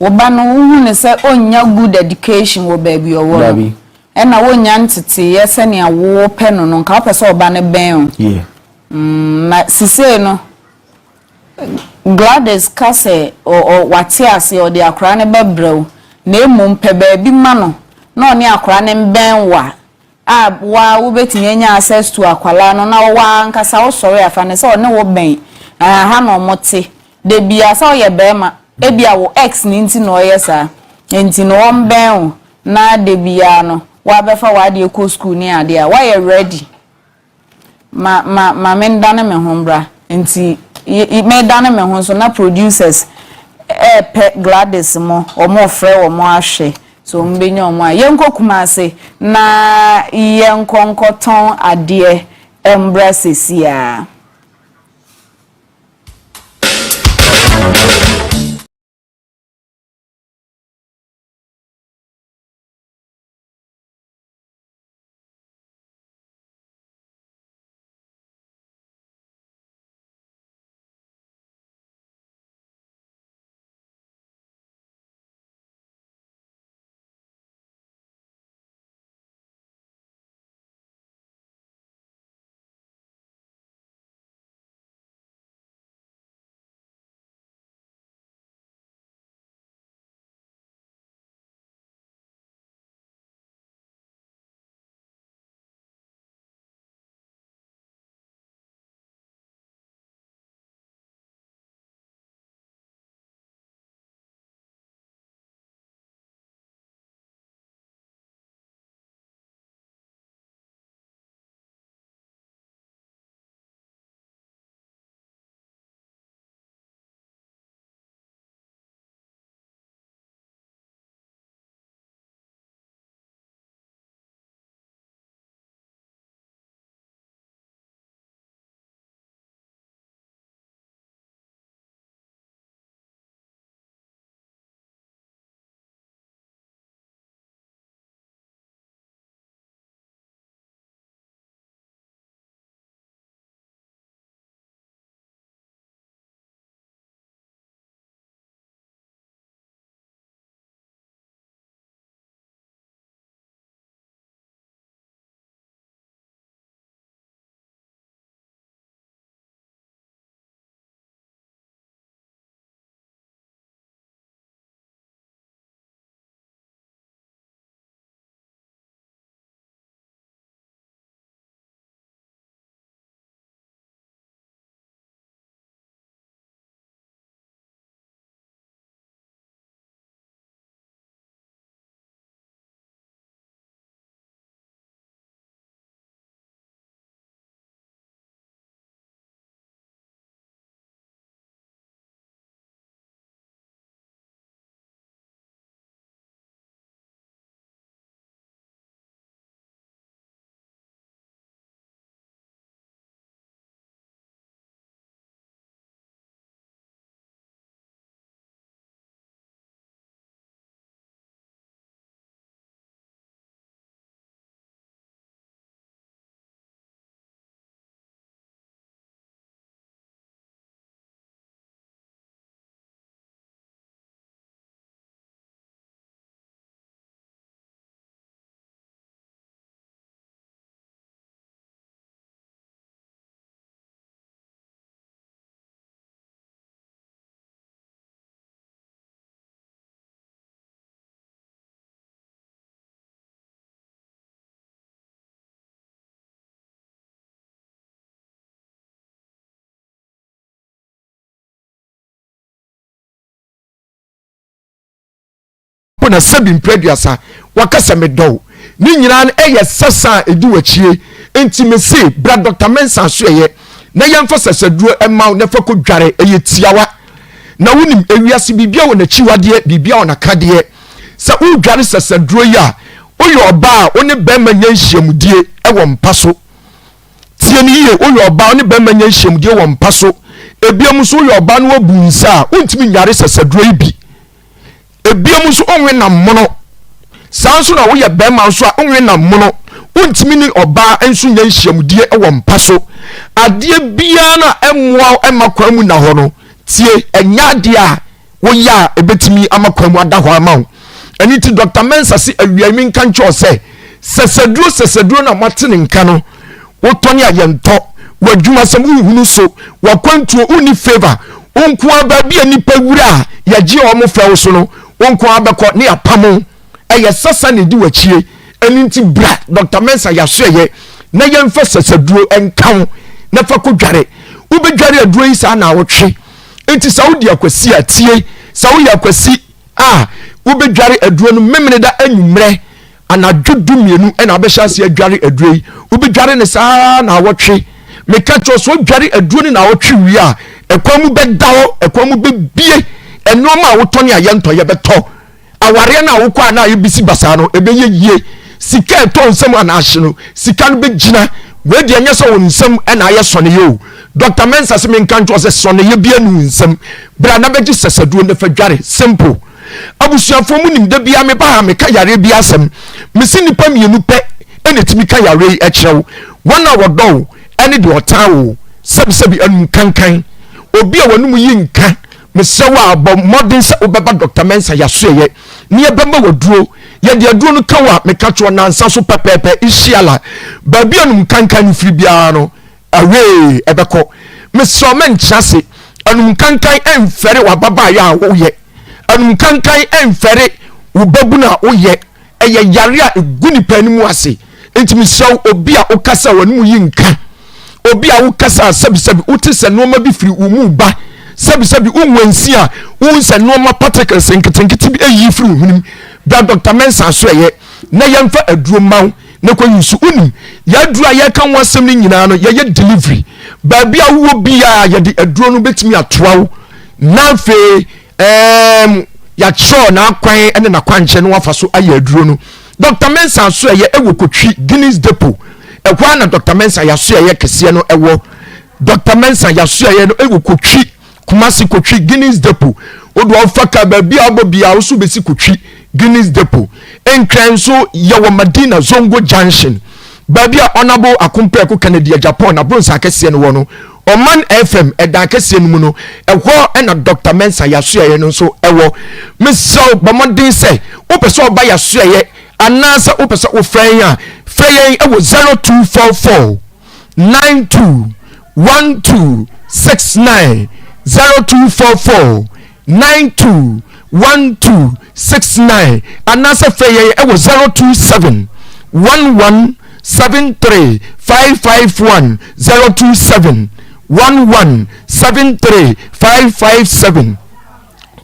wo ba no hu ne say onya good education wo baby owo baby na wonya ntete ye se ne wo pe no no ka pese oba ne ben yeah na sise no Gladys kase o wate ase o de akra ne bebrew na emum pe baabi ma no na oni akra ne mben wa wo betinye nya access to akwala no na wa nkasa wo sori afa ne se o ne wo ben ha no mote de bia sa o ye bema e bia wo ex ni nti no ye sa nti no wo mben na de bia no wa befa wa de ko school ni ade a wa ye ready ma men dane me hombra nti me dane me ho so na producers pe Gladys mo o mo frɛ o mo ahwe so mbenya o mo a yenko kumase na yenko nkoton ade embra sesia na sebi mpreduasa wakasa me do ni nyina no eye sesa edi wachie enti me se bra Dr. Mensa so eye na yemfa sesaduro ema na fa ko dware eye tiawa na wonim ewiase bibia wo na chiwade bibia wo na kade sa wo dware sesaduro ya oyo oba oni bema nyanhyiamudie ewo mpaso tie ni ye oyo oba oni bema nyanhyiamudie wo mpaso ebiam so oyo oba no abunsa wontimi nyare sesaduro ibi ebiam so onwe na mono sanso na wo ye bema so a onwe na mono wontimi ni oba enso nyanhyiamudie ewo mpaso ade bia na emwa emakwa mu na ho no tie enyade a wo ya ebetimi amakwa mu ada ho amawo ani ti Dr. Mensa si awiami nka ncho se sesaduro na matene nka no wo toni ayento wadwuma sem uhunu so wakwantuo uni favor onko aba bia nipa wura ya gi o mo fa so no onko abekọ ne apamo eye sasa ne di wachie ani ti bra Dr. Mensa ya so ye na yemfa sesaduro enkan na fa ko dware ubedware aduro yi sa na wotwe enti saudi akwasi atie saudi akwasi ubedware aduro no memene da anwumre anadwodu mienu na abɛhyase adware aduro yi ubedware ne saa na wotwe meka tro so dware aduro ni na wotwe wi a ekwamu bedawo ekwamu bebie enoma a wotɔne ayento ye beto aware na wokɔ na yebisi basa no ebeye yie sika to nsem ana ahye no sika no begina we de anya so nsem na aye sone yo Dr. Mensa se menka tro se sone ye bia nu nsem bra na beji sesaduro ne fa dware simple abusuafo mu nim da bia me ba me ka yare bia asem me si nipa mienu pe ene timi ka yare e kyerɛw wona wodo ene de otawo sebi anum kankan obi a wanum yi nka me sewa abo modern se obeba Dr. Mensa ya so ye ne ye bemba waduro ye de aduro no kawa me ka tro nansa so pepepe ihyiala ba bia anum kankan firi bia no awe ebekɔ me so men chase anum kankan emfere wababa ya wo ye anum kankan emfere ubabuna oye eye yare a eguni panimu ase entimi sew obi a okasa wanum yi nka obi a wokasa sabi utise noma bi firi umu ba sabi unwansi a unse noma particles nketenkete bi eyi firi hunum da Dr. Mensa so ye na yemfa aduro maw na ko yusu uni ya aduro a ye kan wasem ni nyina no ye delivery ba bia wo bia ye de aduro no betimi atoawo na fe ya cho na akwan ene na kwanche no wafa so aye aduro no Dr. Mensa so ye ewo kotwi Guinness Depot ekwa na Dr. Mensa ya so ye kese no ewo Dr. Mensa ya so ye no ewo kotwi Kumasi kotwi Guinness Depot odo ofaka ba bia obobia wo so besi kotwi Guinness Depot enkran so ye wo Madina Zongo Junction ba bia Honorable Akompa ko Canada Japan na bronsa kese no wo no Oman FM edan kese no mu no ehwo na Dr. Mensa ya so ye no so ewo meso bamodin se wo pese oba ya so ye anasa wo pese wo frɛn a frɛn ewo 0244 921269 0244 921269 anasa frɛn ewo 027 1173551 027 1173557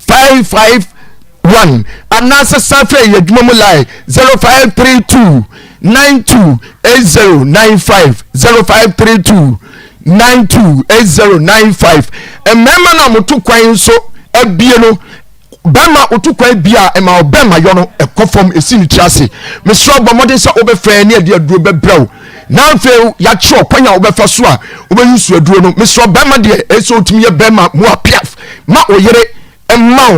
551 anasa safe yadwuma mu lai 0532 928095 0532 928095 emema na moto kwan so abie no bema otukwan bia ema obema yo no ekofom esi ni tiase mesro bomode se obefra ne ade aduro bebrɛw na mfe ya kye okwanya obefa so a obeyusu aduro no mesro bema de eso otimi ye bema mo apiaf ma oyere emma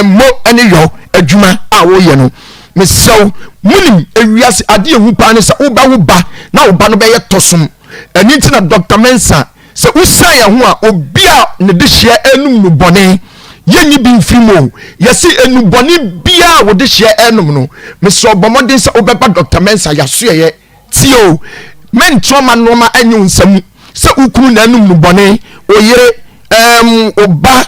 mo ene yo adwuma a wo ye no mesew munim ewiase ade ehu pa ne se oba wo ba na oba no be ye tosom eni ti na Dr. Mensa se usan ya ho a obi a ne de hye enum no bone yenyi bi mfimo yesi enuboni bia wo de hye enum no meso bomodin se obeba Dr. Mensa ya so ye tio men troma noma anyu nsam se ukuru na enum no bone oyere oba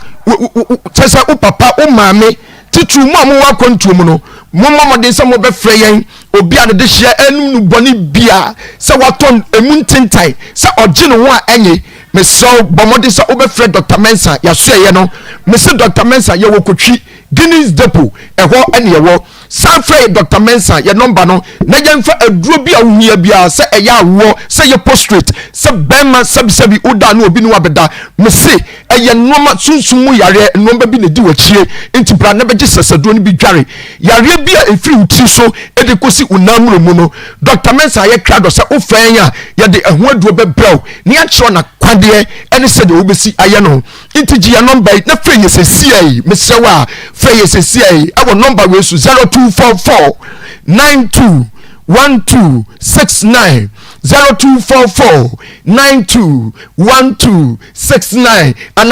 tese o papa o maame titu mu amu wa kontum no momodin se mo be frɛ yen obi a de hye enum no bone bia se waton emuntentai se ogye no ho a enye me so bomodi sa obefre Dr. Mensa ya so ye no me se Dr. Mensa ye wo kotwi Guinness Depot eho ene ye wo Sanfrey Dr. Mensa ye number no na yemfa aduro bi a wuhia bia se eya awo se ye prostrate se bema sabi oda na obi no abeda me se eye noma sunsumu yare noma bi ne di wachie enti bra na beje sesado no bi dware yare bi a efiri uti so ede kosi unamuro mu no Dr. Mensa ye krado se ofanya ye de eho aduro bebrɛw ne a kiro na kwade ene se de obesi aye no enti ji ya number na frɛ ye se CI me se wa frɛ ye se CI awo number we so 0244 92 1269 0244 92 1269 and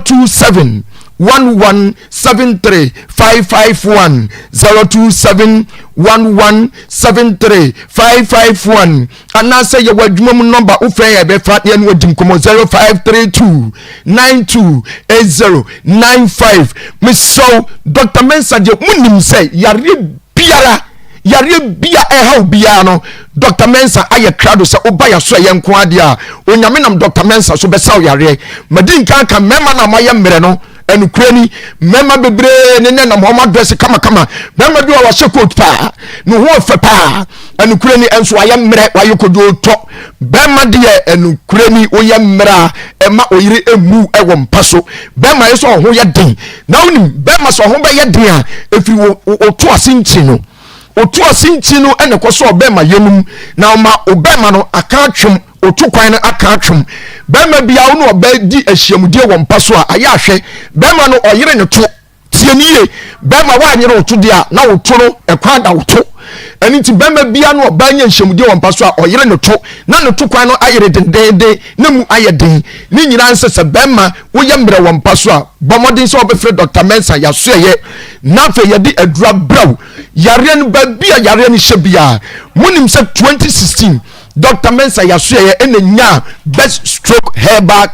027 1173 551 027 1173 551 and I say your wadwum number ufre be fa ye no dim komo 0532 92 8095 Miss so Dr. Mensa je munim say yare biara yare bia eha bia no Dr. Mensa aye krado se obaya so ye nko ade a onyame nam Dr. Mensa so be saw yare madin kan mema na maye mre no enukreni mema bebre ne na mo dress kama mema bi wa hye coat pa no ho fe pa enukreni enso aye mre wa yokodo to bema de enukreni oye mra ema oyire emu ewo mpaso bema yeso ho ye den na unim bema so ho be ye den a efi oto asinchi no otu asinchi no ene koso obema yenum na ma obema no aka atwem otu kwan no aka atwem bema bia wo no oba di ahyiamudie wo mpaso a aya ahwe bema no oyire ne to tieniye bema wa anyere otu dia na otu no ekwan da otu aniti bema bia no oba nya ahyiamudie wo mpaso a oyire ne to na ne to kwan no ayere dendende na mu ayeden ni nyina nsese bema wo ye mbre wo mpaso a bomodin so obefre Dr. Mensa ya so ye na fe ye di adura braw yare no ba bia yare no hyebia munim se 2016 Dr. Mensa ya so ye enenya best stroke herbal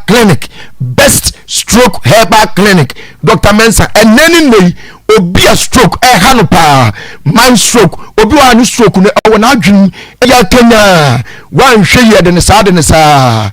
clinic Dr. Mensa eneni nei obi a stroke hano pa man stroke obi wa ni stroke no wona adwin ya Kenya wan hwe ye de ne sa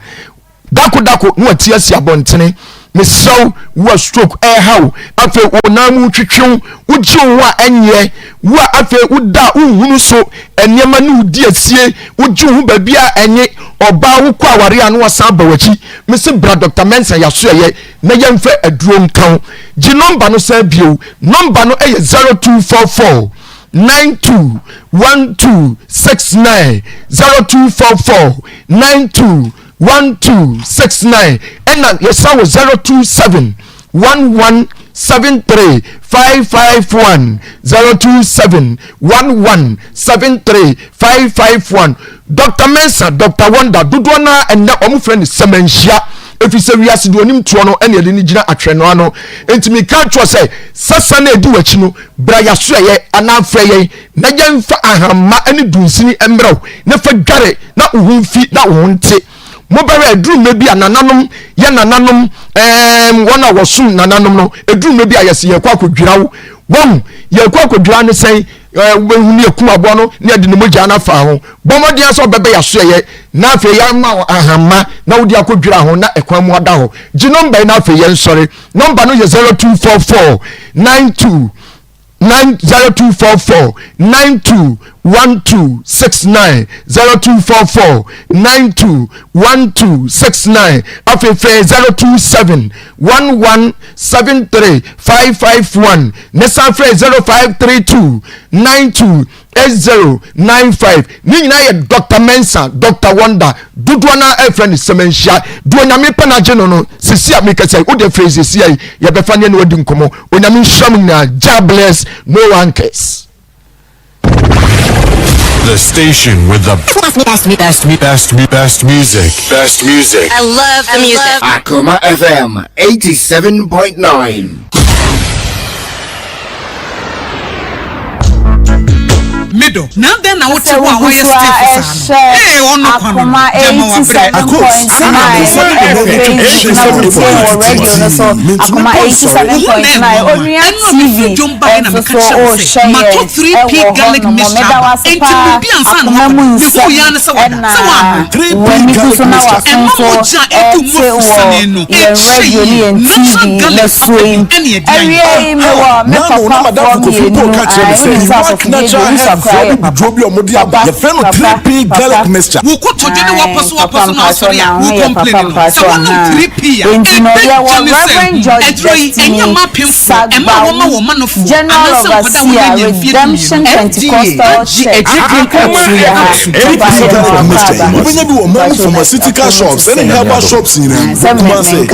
dako no ati asi abontene mesraw wa stroke how afi onamu twetwe uji wa enye wa afi uda uhunu so enyema ne udi asie uji hu babia enye oba wo kwa aware anu wasan bawachi mesi bra Dr. Mensa ya so ye na yemfa aduro nkan ji number no sa bio number no 0244 921269 0244 921269 and yes 027 1173 551 027 1173 551 Dr. Mensa Dr. Wonder Dudwana and na omu friend Semenshia if you say we as do onim to no ene de ni gina atweno ano entimi kan to say sasa na edi wachi no bra ya so ye ana fra ye na yemfa ahama ene dunsini emrew na fa dware na uhunfi na uhunte mobere edru mebi anananom ye nananom wona wosum nananom no edru mebi ayese ye kwa kodwira wo won ye kwa kodwira ne sen wehuni ekumabo no ne de ne mogya na fa ho bomodi aso bebe ya so ye na afi ya ma ahama na wodi akodwira ho na ekwan mu ada ho gi number na afi ye nsore number no ye 0244 92 0244 921269 0244 921269 afefe 027 1173 551 nesanfre 0532 92 8095 ni nyina ye Dr. Mensa Dr. Wonder dudwana friend Semenshia du onyame panaje no sisi amekasa wo de phrase sisi ye befa ne wadi nkomo onyame sham na jobless no one cares. The station with the best music. Best music. I love the music. Akoma FM 87.9. middle now then I want to wa wa yes still ono Akoma 87.9 Onua TV mato 3p garlic mixture enti bi ansa no before ya ne se wada se wa 3p garlic mixture we could to the person na sorry we complain so one 3p Reverend George General Overseer Redemption Pentecostal Church pharmaceutical shops and herbal shops in Kumasi.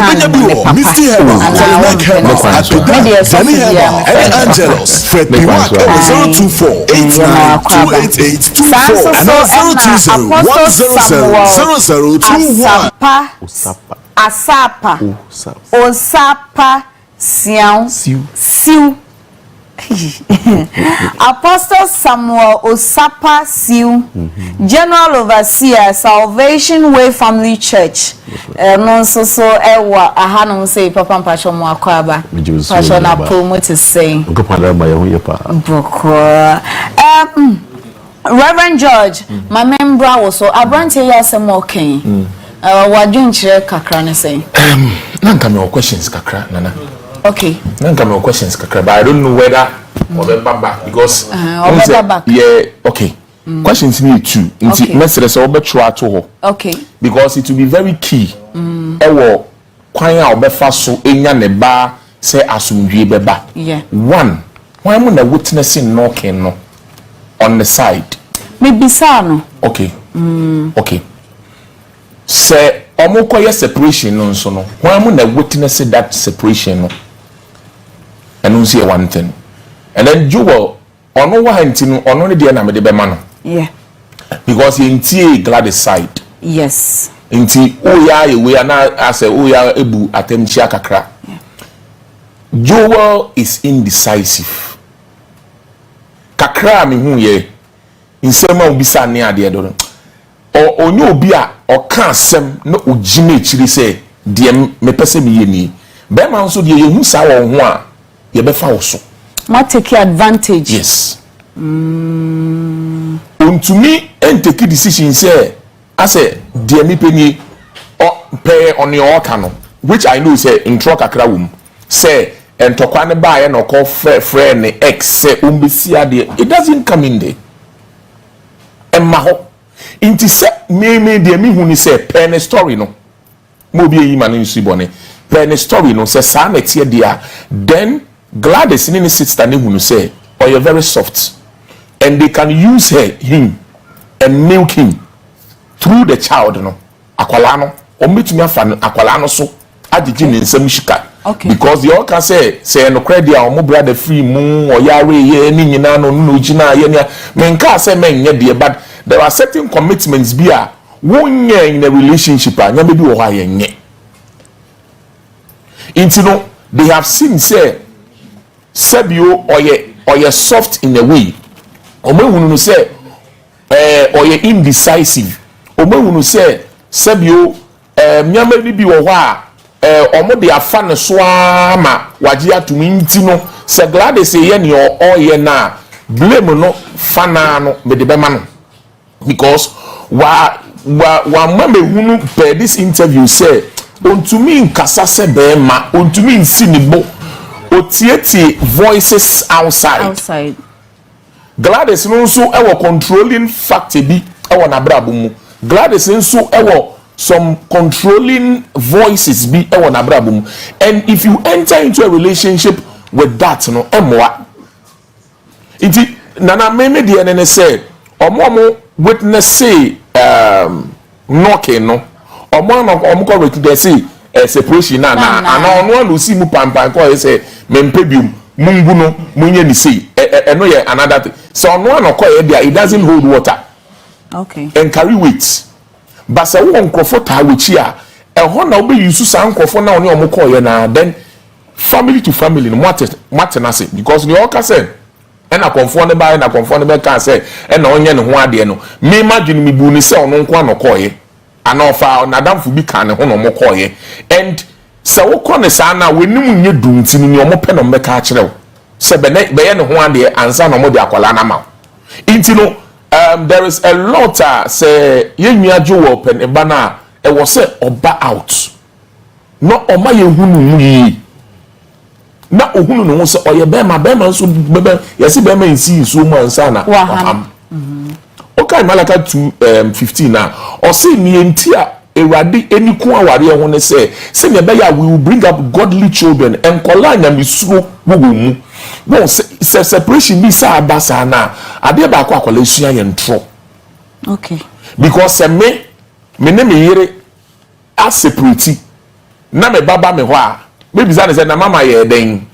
Misty Herbal, Herbal, Herbal, and Angelos. Fred Piwak 024-89-288-24 and 020-100-0021. Osapa Siu Apostle Samuel Osapa Siu, General Overseer Salvation Way Family Church. No so ewa ahanu say papa mpacho mo akwaba. Mpacho na promote saying. Reverend George, my member also abrante ya some okay. Wadun chire kakra ne say. Nanka me questions kakra nana. Okay. Nanka me questions kakra, but I don't know whether or back because back. Yeah, okay. Questions need two. Okay. Message so be try to. Okay. Because it will be very key. Ewo kwan a obefa so enya ne ba say asumdwe beba. Yeah. One, why am na witnessing knocking no on the side? Maybe no. Okay. Okay. Say omokoye separation no so no. Why am na witness that separation no? And no see one thing. And then Jewel ono wa hantino ono ne de na me de be ma no. Yeah. Because he intie Gladys side. Yes. Inti oya ewe na ase oya ebu atemchi akakra. Yeah. Jewel is indecisive. Kakra me hu ye. Nsem a obisa ne ade do. Onye obi a oka asem na ogime echiri se de me pese me ye ni. Be ma nso de ye hu sa wo ho a ye be fa wo so. Not take advantage. Yes. To me, and take a decision say, I say, dear me penny or pay on your cano, which I know say in Trocacrawum, say, and Tokwane buy and or call friend ex say umbisia dear. It doesn't come in there. And Maho, into say, me dear me when you say penny story no. Mobi man in Sibone, penny story no, say, Samet here dear, then. Gladys in sister who say, "Oh, you're very soft," and they can use him and milk him through the child. No, akwalano, or meet me fan akwalano so. Adijin in Nsem shika. Okay. Because they all can say no credit or mo brother free moon or yare ye ni nyina no jina ye nia. Menka say men ye dear, but there are certain commitments bia one year in a relationship and maybe o ha ye nye. Intino they have seen say. Sebio or ye soft in a way. Omewunu say or ye indecisive. Omewunu say Sebio nyame bi wo wa omo de afa ne so ama waje atumi ntino se glad say ye ne o ye na blame no fana no me de be ma no because wa mama hunu per this interview say ontumi nkasa se be ma ontumi nsinibo otieti voices outside. Gladys nso ewo controlling factor bi ewo na brabo mu. Gladys nso ewo some controlling voices bi ewo na brabo mu. And if you enter into a relationship with that no emwa. Iti nana meme de ene say omo witness say knocking no. Omo ko witness say separation na ono no si mu pampan ko say mempebium mungu no munye ni say no ye another thing so ono no ko ye there it doesn't hold water. Okay. And carry weight but say wo nkrofo ta wechi a ho na obe use san nkrofo na oni omo ko ye na then family to family no matter na say because the all say ena konfo ne ba na konfo ne be ka say ena onye ne ho ade no me madwene me bu ni say ono nko anokoye ana ofa na damfo bi ka ne ho no mokoye and se wo kɔ ne saa na wenim nye dunti ni omo pɛ no mmeka a kyerɛw se be ye ne ho ade ansa no mo de akwala na ma inti no there is a lot say ye nua jo wo pɛ ne ba na e wo se oba out no oma ye hunu mu yi na ohunu no so oye bema nso bebe yesi bema nsi so mu ansa na waham okay Malaka 2:15 na o say ni enti a ewade eniku aware ho ne say ne be ya we will bring up godly children and kola nyamesuro wogomu no separation bi sa abasa na ade ba kwa akola sua ye ntro okay because me ne me yere a separate na me baba me ho a maybe say na mama ye den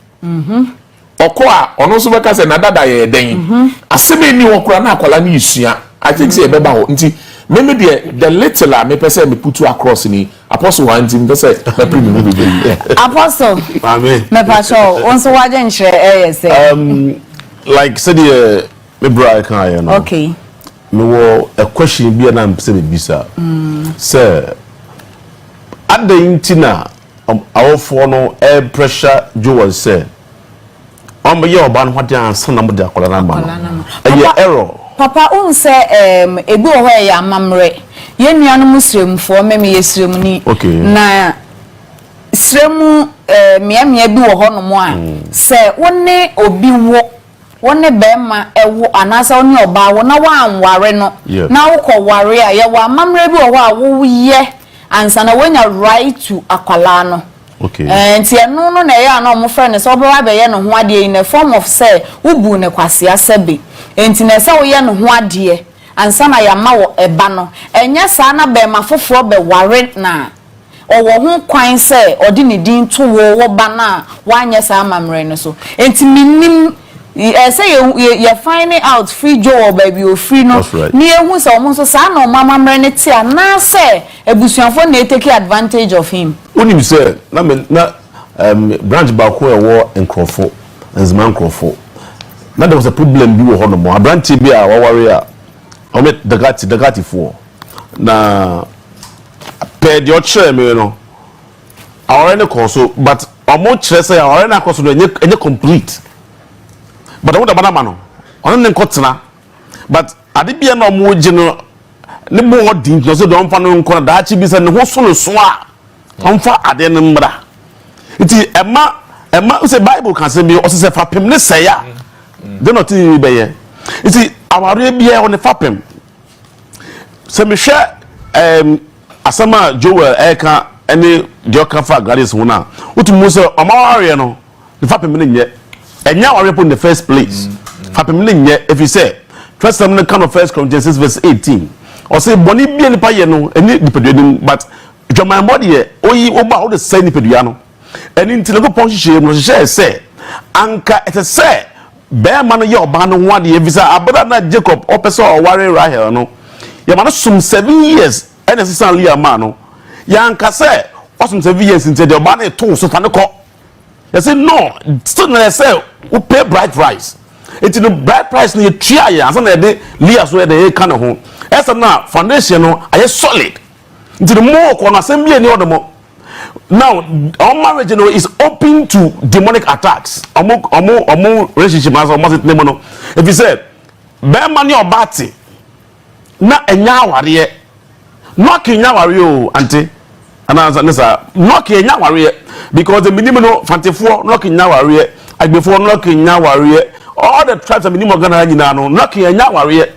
oko a ono so beka say na dada ye den asebe ni wokura na akola na isua I think say beba ho nti me the little me person me put across ni apostle one team be say me pre me be apostle amen me pastor onso waje nhire say like said me bra kan ya no okay me wo a question bi na say be bisa say adentina awofo no air pressure Joel say ye oba no hode ansa na mo de akola na ma no error papa un say ebi wo ho ya amamre ye nuanu musremfo meme yesrem ni na sremu miamia bi wo ho no mo a say woni obi wo woni bema ewo anasa oni oba wo na wa anware no na wo ko ware a ye wa amamre bi wo ho a wo ye ansa na wonya right to akwala no nti eno no na ya na omo friend so obo ba ye no ho ade in the form of say ubu ne kwase asebe nti na se wo ye no ho ade ansa na ya ma wo eba no enya sa na be ma foforo be ware na owo ho kwan se odi ne din to wo ba na wanye sa amamre no so nti minim say you finding out free job baby o free no ni ehu se omo so sa na amamre ne ti ana se ebusuafo na take advantage of him unim say na branch ba ko ewo nkrofo nzman nkrofo na there was a problem bi wo ho no mo branch bi a waware a o met dagati fo na pe de o chere me no aware ne ko so but omo chere say aware na ko so no enye complete but omo da bana ma no ono ne nkotena but ade bia na omo gi no ne bo odin no so don fa no nko na da chi bi se ne ho so no so a onfa ade ne mbra iti ema say bible kan say bi o se fapem ne say ya de not be ye iti aware bia o ne fapem se me hwe asama Joel eka ene de okafa garis ho na utumu se omaware no ne fapem ne nye enya aware po in the first place fapem ne nye if you say trust them no kind of 1 Corinthians 6:18 or say boni bia nipa ye no eni nipaduanim but Joma body ye oyi oba o de say nipadua no eni nti no pon hihye no hihye say anka ete say be ma no ye oba no ho ade visa abada na Jacob opeso o ware Rahel no ye ma no sum 7 years ene sisan Leah ma no ya anka say osum 7 years nti de oba na to so fa ne ko ye say no still na say we pay bright price it no bright price na ye tua ye ansa na de Leah so de ye ka ne ho esa na foundation no aye solid the more kon assembly any other more now our marriage you know, is open to demonic attacks omo relationship as almost name no if you say be man your bati na enya aware no kenya aware o ante anansa nesa no kenya aware because the minimum no fantefo no kenya aware agbefo no kenya aware all the tribes of minimum Ghana nyina no kenya aware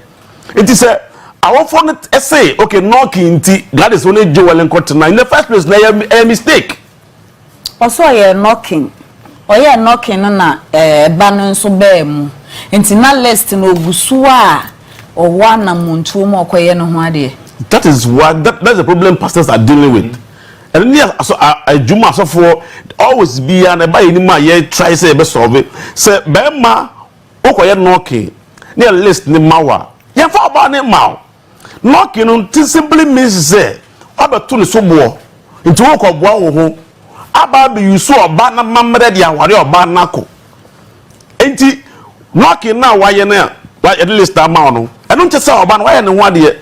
it is a our phone say okay knocking God is only Joel and Cotton in the first place na a mistake also ye knocking na banon so bem enti na list no Owusuaa o wana muntu mo koye no ho ade that is what that's the problem pastors are dealing with and near so Juma so for always be an ba ni ma ye try say be solve it say be ma o koye knocking near list ni mawa ye fa ba ni ma knocking on simply means say abeto ne so bo nti wo ko boa wo ho aba be yusu oba na mamre dia ware oba nako enti knocking now why you na at least that man I don't just say oba why no ho de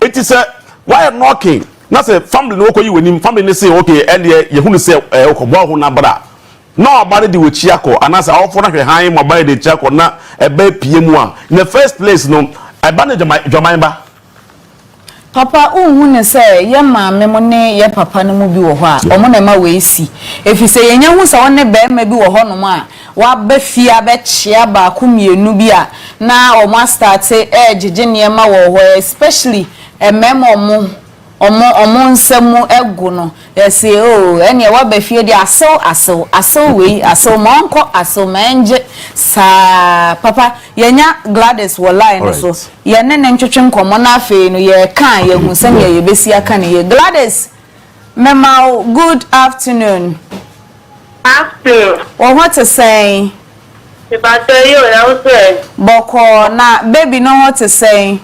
it is a why knocking na say family no koyi wani family ne say okay and ye hunu say okobo ho na bra na oba de wechi akọ anasa awofo na hwe han mobile de chiakọ na ebe pie mu a in the first place no eba na joman ba papa unhu ne say ye maame mo ne ye papa ne mu bi wo ho a omo na ma we si efi say ye nya hu sa wonne be ma bi wo ho no ma wa ba fia be chia ba ku mienu bi a na omo start jeje ne ma wo ho especially ememo omo nsem egu no say oh ene wa ba fie di aso we aso monko aso manje sa papa yenya Gladys wo line so ye ne ntwetwe nkomo na afi no ye kan ye hu sanya ye besi aka ne ye Gladys mema good afternoon what to say about you also boko na baby no what to say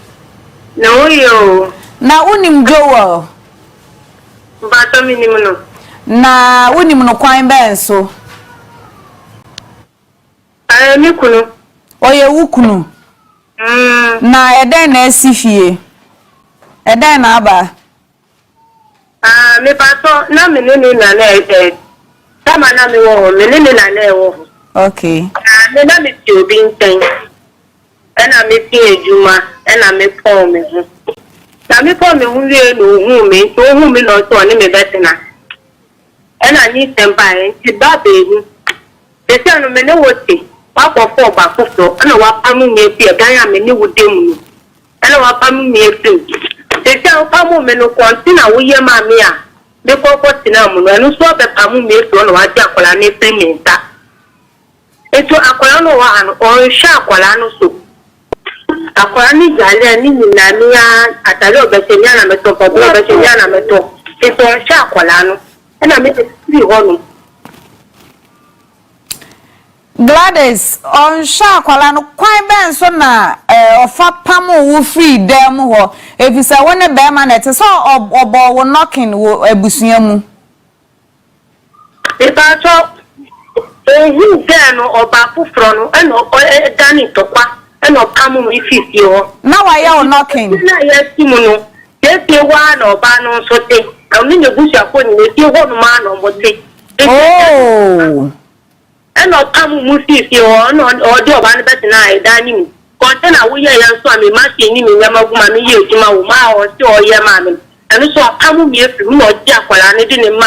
no you na unim Joel but minimum no na unim no kwan ben so mi kunu oye wukunu na eden na asifie eden na aba me pato na menene na na tama na me wo menene na na wo okay me na me ti obi nten na me ti ejuma na me pon me hu na me pon me hu wie no hu me no so ni me betina na ni tempa ti ba be hu de se no me ne wote wa ko fo ba ko so na wa pamu me ti e gan ya me ni wude mu na wa pamu me fi de se o pamu me no kontina wo ye ma me a me ko tina mu no so be pamu me fi no wa ti akola ni pementa eto akola no wa anu o sha akola no so akola ni jale ni na mi a atale obesenya na meto ko obesenya na meto eto sha akola no na me ti ho no Gladys on sha kwala no kwan ben so na ofa pamo wo free dem ho efisa wona be ma na te so obo wo knocking wo abusua mu e ba cho ehu de no oba fufro no e no dani tokwa e no pamo mi fisi ho na wa ya o knocking na ya ti mu no ye ti wa na oba no so te o ni nebusua ko ni ti ho no ma no mo te oh eno kamu musisi no odi oba ni betina e dani mi container wo ye yan so ami ma se ni mi nyama guma mi ye ejuma wo ma o ti o ye ma mi enu so kamu mi efi mi no di akwala ni di ni ma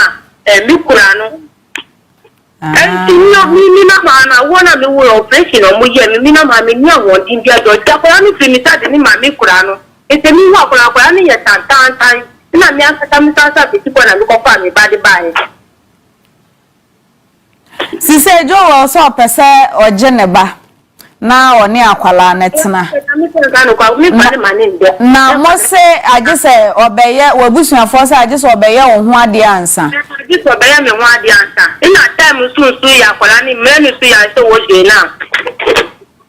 mi kura no enti ni na ma na wo na mi wo operation o mo ye mi na ma mi ni awon din bi ajo di akwala ni fi mi tade ni ma mi kura no ete mi wo akwala ni ye tan na mi akata mi sa bi ti ko na mi ko fa mi ba di ba ye si se Joel so pese ojeneba na oni akwala netina na mo se agese obeye wabusuafo se agese obeye ohun ade ansa agese obeye me ho ade ansa ina time so ya akwala ni menu so ya so wo je na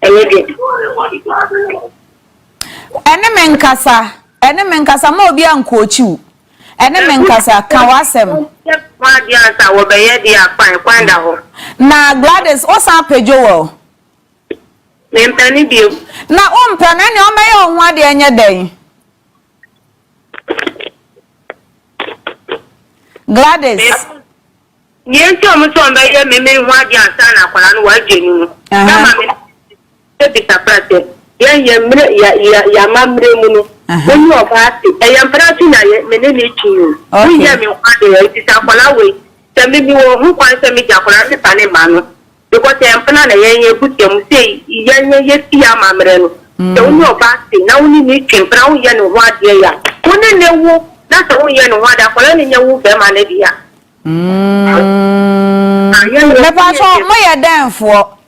eyege ene menkasa ma obi ankochiu ene menkasa kan wasem wadi anta wo beye di apan kwanda ho na Gladys o san pejowo me mpani bio na o mpana ne o meye o hu ade enye den Gladys yenti o mso mbeye me hu ade anta na kwala no wa jenu kama me te disapprate ye mre ya mamre mu no when you are party I am practicing na me ne ne chiyo we hear me ade ti sakwala we se me bi wo hu kwan se me jakwala se pa ne ma no because I am plan na ye butem say ye ti ya mamre no se when you are party na woni ni twempra wo ye no ho ade ya woni ne wo na se wo ye no ho ade akwala ne nya wo be ma ne bia me pa so mo ye danfo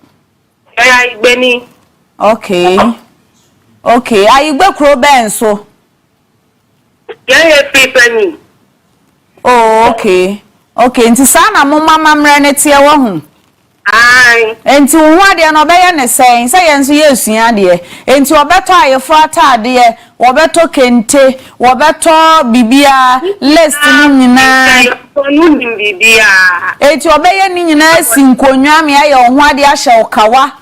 ya igbeni okay ayigbe kro ben so ye free penny oh okay nti sa na mo mama mre ne tie wo hu ai enti wo ade no be ye ne sen se ye nso ye esua de enti obeto ayefo atade ye obeto kente obeto bibia list ni nyina onu ni bibia enti obeye ni nyina sinkonwa me aye ho ade ahye okawa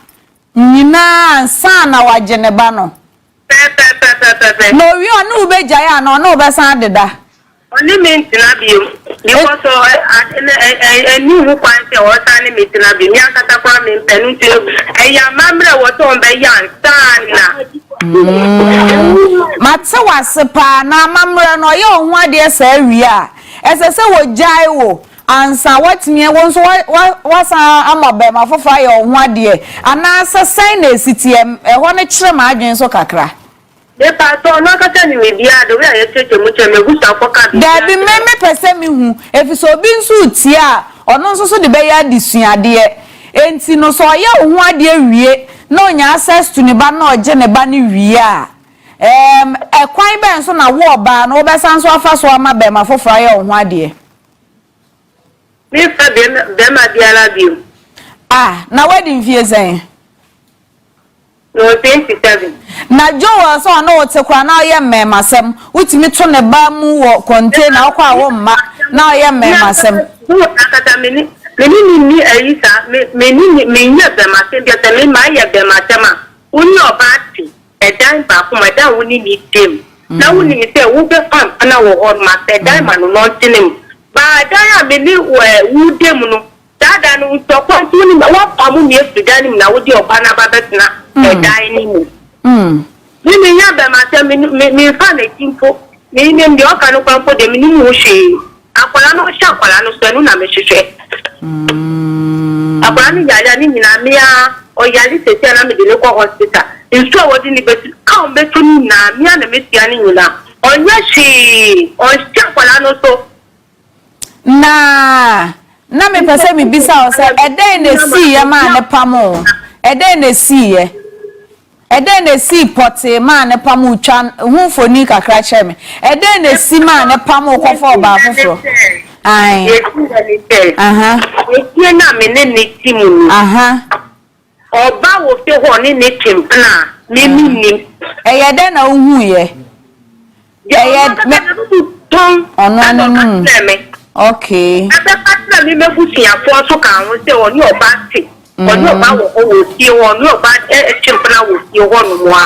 nyina sana wagye ba no no wi onu ubeja ya no no besan deda oni mentina bi because any who kwante o tani mentina bi mi akata kwa me penu ti eya mamre wo to be yan sana matse wasepa na mamre no ye ohun ade sa wi a esese wo jai wo ansa watime won so wasa amabe mafofa ye ohun ade ana sesen na esitie ho ne kire ma adwen so kakra de pato no kata ni we bia do we aye tete mu che megusa foka bi da bi me pese mi hu efiso bi nso tie a ono nso so de be ya disuade enti no so ye ohun ade wie na onya access to ne ba na oje ne ba ni wie a ekwan be nso na wo ba na wo be san so afa so ama be ma foforo ye ohun ade mi fa be ma biara bi na wedding fie zen no 27 na Joe so na o tekura na ye mmemasem utimi to ne ba mu wo container akwa wo mma na ye mmemasem akata meni ni ayisa meni nya be masem bia te me ma ye be masema uni obati edan ba kuma da woni ni tem na woni ni te wo be fam na wo hor ma te dan ma no no tinim ba dan a meni wo dem no dada no to kwa tuni wa pamu ni efidan na wo di oba na ba betina edan ni mu mi nya be masem mi fa na timpo mi nem di oka no kwampo de mi ni mu hwe akwala no sha akwala no so enu na me hwehwe akwala ni yaya ni nyina me a o yali sesi na me de ne ko hospital nso a wodi ni beti ka o betu ni na me na me tia ni nyina onya hwe o sha akwala no so na me pese mi bisa o se eden na si ye ma ne pamo eden na si ye eden na si pote ma ne pamo twa hu foni kakra che me eden na si ma ne pamo ko fo ba foforo ai e na me ne timu oba wo fe ho ne tim na me ni eden na hu ye me ono okay na me mebusi afo so ka won se oni oba ti oni oba wo ti oni oba chimpna wo ti ho no mo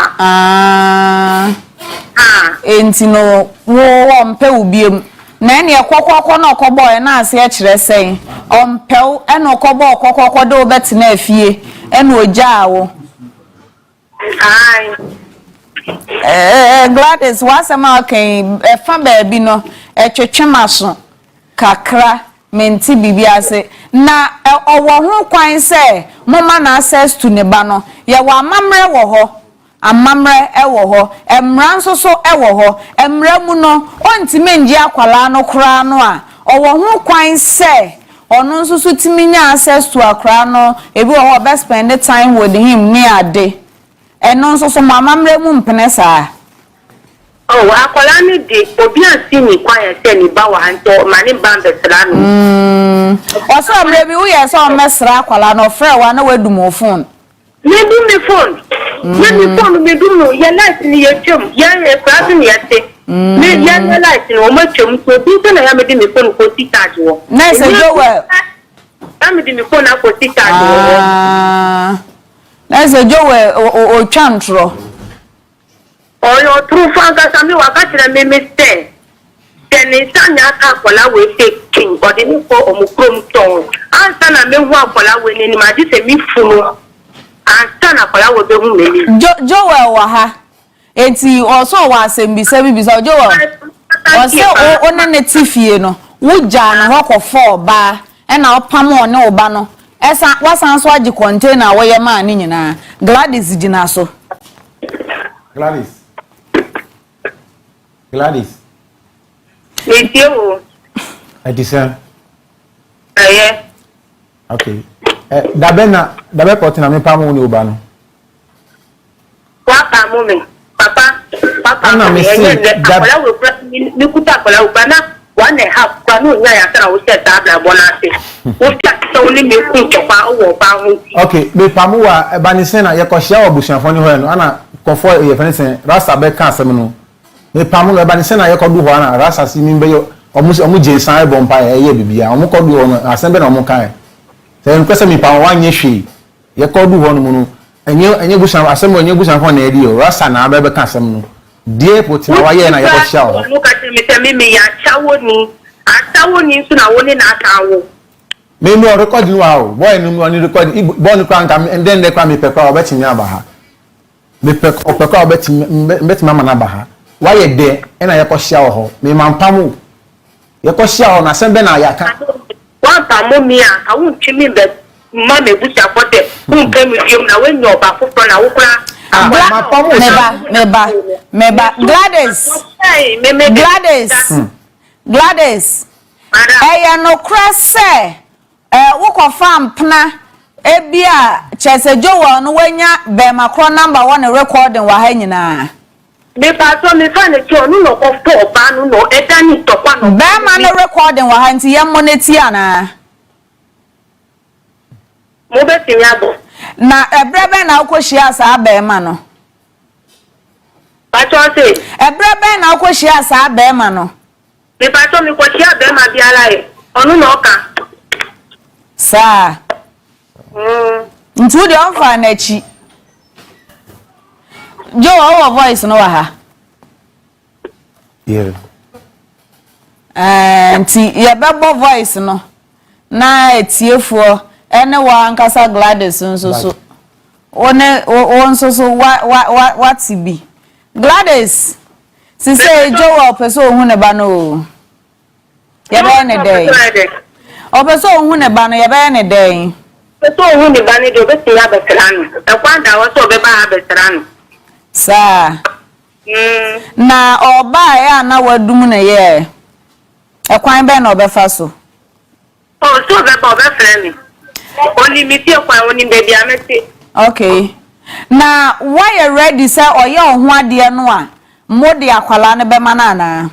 enti no wo mpe ubiem na ne ekokoko na okobo e na ase e kire sen ompew e na okobo okokoko de obeti na afie e na ojawo Gladys wasema okay e fa ba bi no e twetwemaso kakra menti bibiase na owo ho kwan se moma na access to ne ba no ye wa amamre wo ho amamre e wo ho emra nso so e wo ho emra mu no ontime nji akwala no kra no a owo ho kwan se ono nso so timi nya access to akra no ebi wo ho be spend the time with him ni ade eno nso so amamre mu mpene saa akwala ni de obi ansi ni kwaya se ni ba wa anto mani bambe sra no oso amre bi wo ye so mesra akwala no frɛ wa na wadu mo phone me du me phone me du no ye light ni ye twem ye e ni ye te me ye light ni o ma twem so bi se na ya me di me phone ko ti charge wo na se jo we na me di me phone ko ti charge wo na se jo we o twantro oyo true fanga sami wakati na me ste teni sanya akola we take king body ni ko omukrom ton ansa na me hu akola we ni ma di se mi funu ansa na akola we be hu meli Joel wa ha enti oso wa asembisa bibisa Joel ose o na netifie no wuja na hokofo ba e na opam o ne oba no esa wasan so agi container wo ye ma ni nyina Gladys gina so Gladys. Meteo. Edison. Yeah. Okay. Dabe potina me pamu ni oba no. Wa pamu me. Papa ana me say akola we press ni kuta akola we bana 1.5 kwa no nya ya sana wo set abla bonate. Wo tia so ni me ku chopa wo ba ho. Okay, me pamu wa ebanisen na ye ko hia obusuafo ni ho no ana kofo ye fenisen rasa be ka asem no. Me pamu ebanisen na ye ko du ho ana rasa si mi be yo omu jensan e bompa ye bibia omu ko du ho asem be na omu kan. Se nkwese me pamu wa nye hwe ye ko du ho no mu no enye busan asem enye busan ko na edi o rasa na abebe ka asem no die poti na waye na yebo hia o no ka se me ya chawo ni so na woni na aka wo me no record no o boy no no record boy no kan kam and then they kwa me pekwa obetimi abaha me pekwa obetimi mama na abaha waye de na yebo hia o ho me mampam yebo hia o na asem be na yaka wa pamo mi a ka won twimi be ma me busa fote nka mi biom na we nyo ba foforo na wo kura meba Gladys eya no krase wo fam pna ebia chese jowo no wanya Bempah kro number 1 recording wa ha nyina me pa so me fa ne ti onu no ko fo ba no no edani to kwa no Bempah no recording wa ha nti yem moneti ana mo be ti nyabo na ebrebe na ukoshia sa Bempah no pato se ebrebe na ukoshia sa Bempah no me pato mi koshia Bempah biara e onu no ka sa ntu de onfa na chi jo our voice no wa ha yeah nti ye bebo voice no na etiefuo ene wa nkasa Gladys nso one nso so what be Gladys si say Joe opeso ohun ne ba no ye be ne dey opeso ohun ne ba no ye be ne dey so ohun ne ba ne do be ti ya be tranu e kwanda wo so be ba be tranu sa na oba ya na wadum ne ye e kwan be na obefa so so be ba be freni oni mi ti kwa oni baby amete okay na why you ready say oye ohun ade no a mode akwala ne be mana na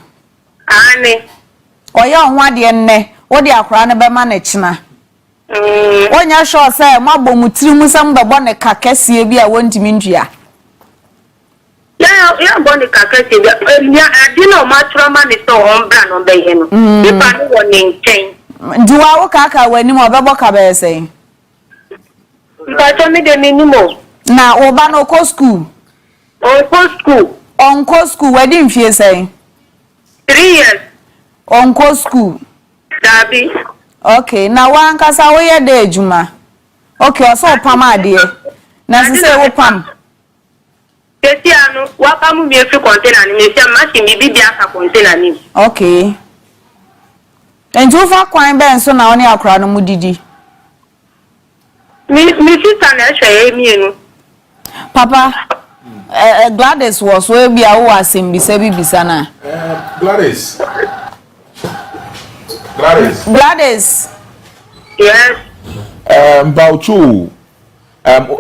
ani oye ohun ade nne wode akwala ne be mana china onya sure say mabomutiri mu sam be bo ne kakese bi a wontimi ndua ya bo ne kakese bi ya ade no ma troma ne so ombra no be ye no ipa no woni nchen ndiwa wo kaka wani mo bebo ka be say Pato mi de minimo. Na oba no ko school. On school wedi mfie say. 3 years. On school. Dabi. Okay, na wan kasa wo ye de adwuma. Okay, o so pam ade. Na se wo pam. Teti anu, wa pam mi efi container ni me se machine bi bia ka container ni. Okay. Enju fa kwan be nso na oni akra no mudidi. Mi sister na hwe emi Papa, Gladys was we be a wo asembisa bibisa na. Gladys. Yes. Bauchu.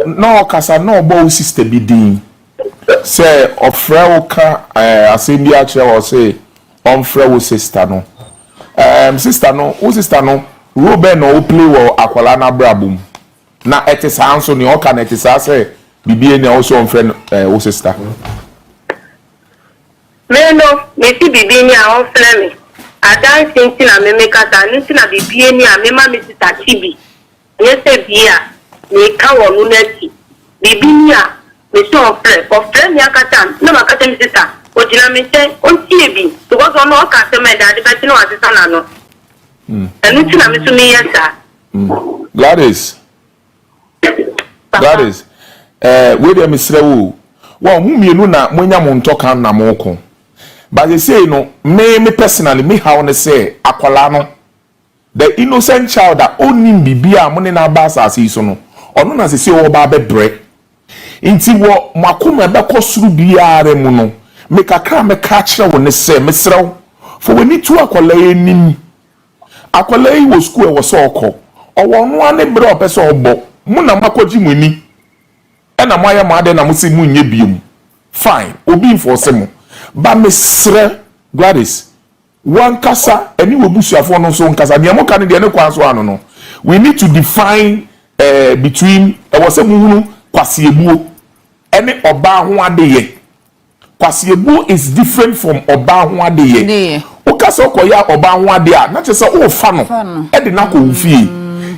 No kasa no bo sister bi din. Say ofre wo ka asembi a kire wo say onfre wo sister no. Sister no Ruben no play wo akwala na brabum. Na etisa anso ni oka na etisa say bibie ni also onfre wo sister. Me si bibi ni a onfre me. Adan sinti na me kata ni si na bibie ni a me ma me sister Chibi. Ye se bia me ka wo nu nati. Bibi ni a me so onfre mi akata na makata mi sister. Ojina me se ontie bi because ono oka se me dade beti no asesa na no. Enu ti na me so me yesa. Gladys, we dey misre wo. Wa hu mienu na monya mo ntoka na mo ko. But they say no, me personally me how ne say akwala no. The innocent child that only bibia mo ne na ba asase so no. Ono na se wo ba bebre. Inti wo makoma be kosuru biare mu no. Me kakra me ka kire wo ne se mesrew. For we need to akwala enim. Akwala yi wo school e wo so okọ. Owo no ane bre opese obo. Mu na makoji mu ni. E na moya ma de na mo se mu nye biom. Fine, obi enforce mo. Ba mesre Gladys. One kasa eni wo busuafo no so nkasa. Ne mo ka ne de ne kwa so ano no. We need to define between was a munu kwasiebuo ene oba ho adeye. Kwasiebuo is different from oba ho adeye. Ukasa okoya oba ho ade a na chese o fa no e de na ko fie.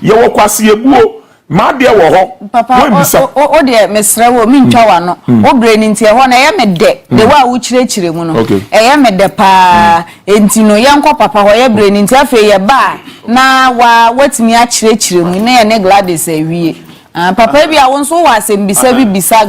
Ye wo kwasiebuo ma de wo ho papa o de mesra wo mi ntwa wa no o bre ni ntie ho na ye me de wa wo chire mu no ye me de pa enti no ye nko papa ho ye bre ni ntie afa ye ba na watimi a chire mu na ye ne Gladys awie papa bia wo nso wa asem bisa bi bisa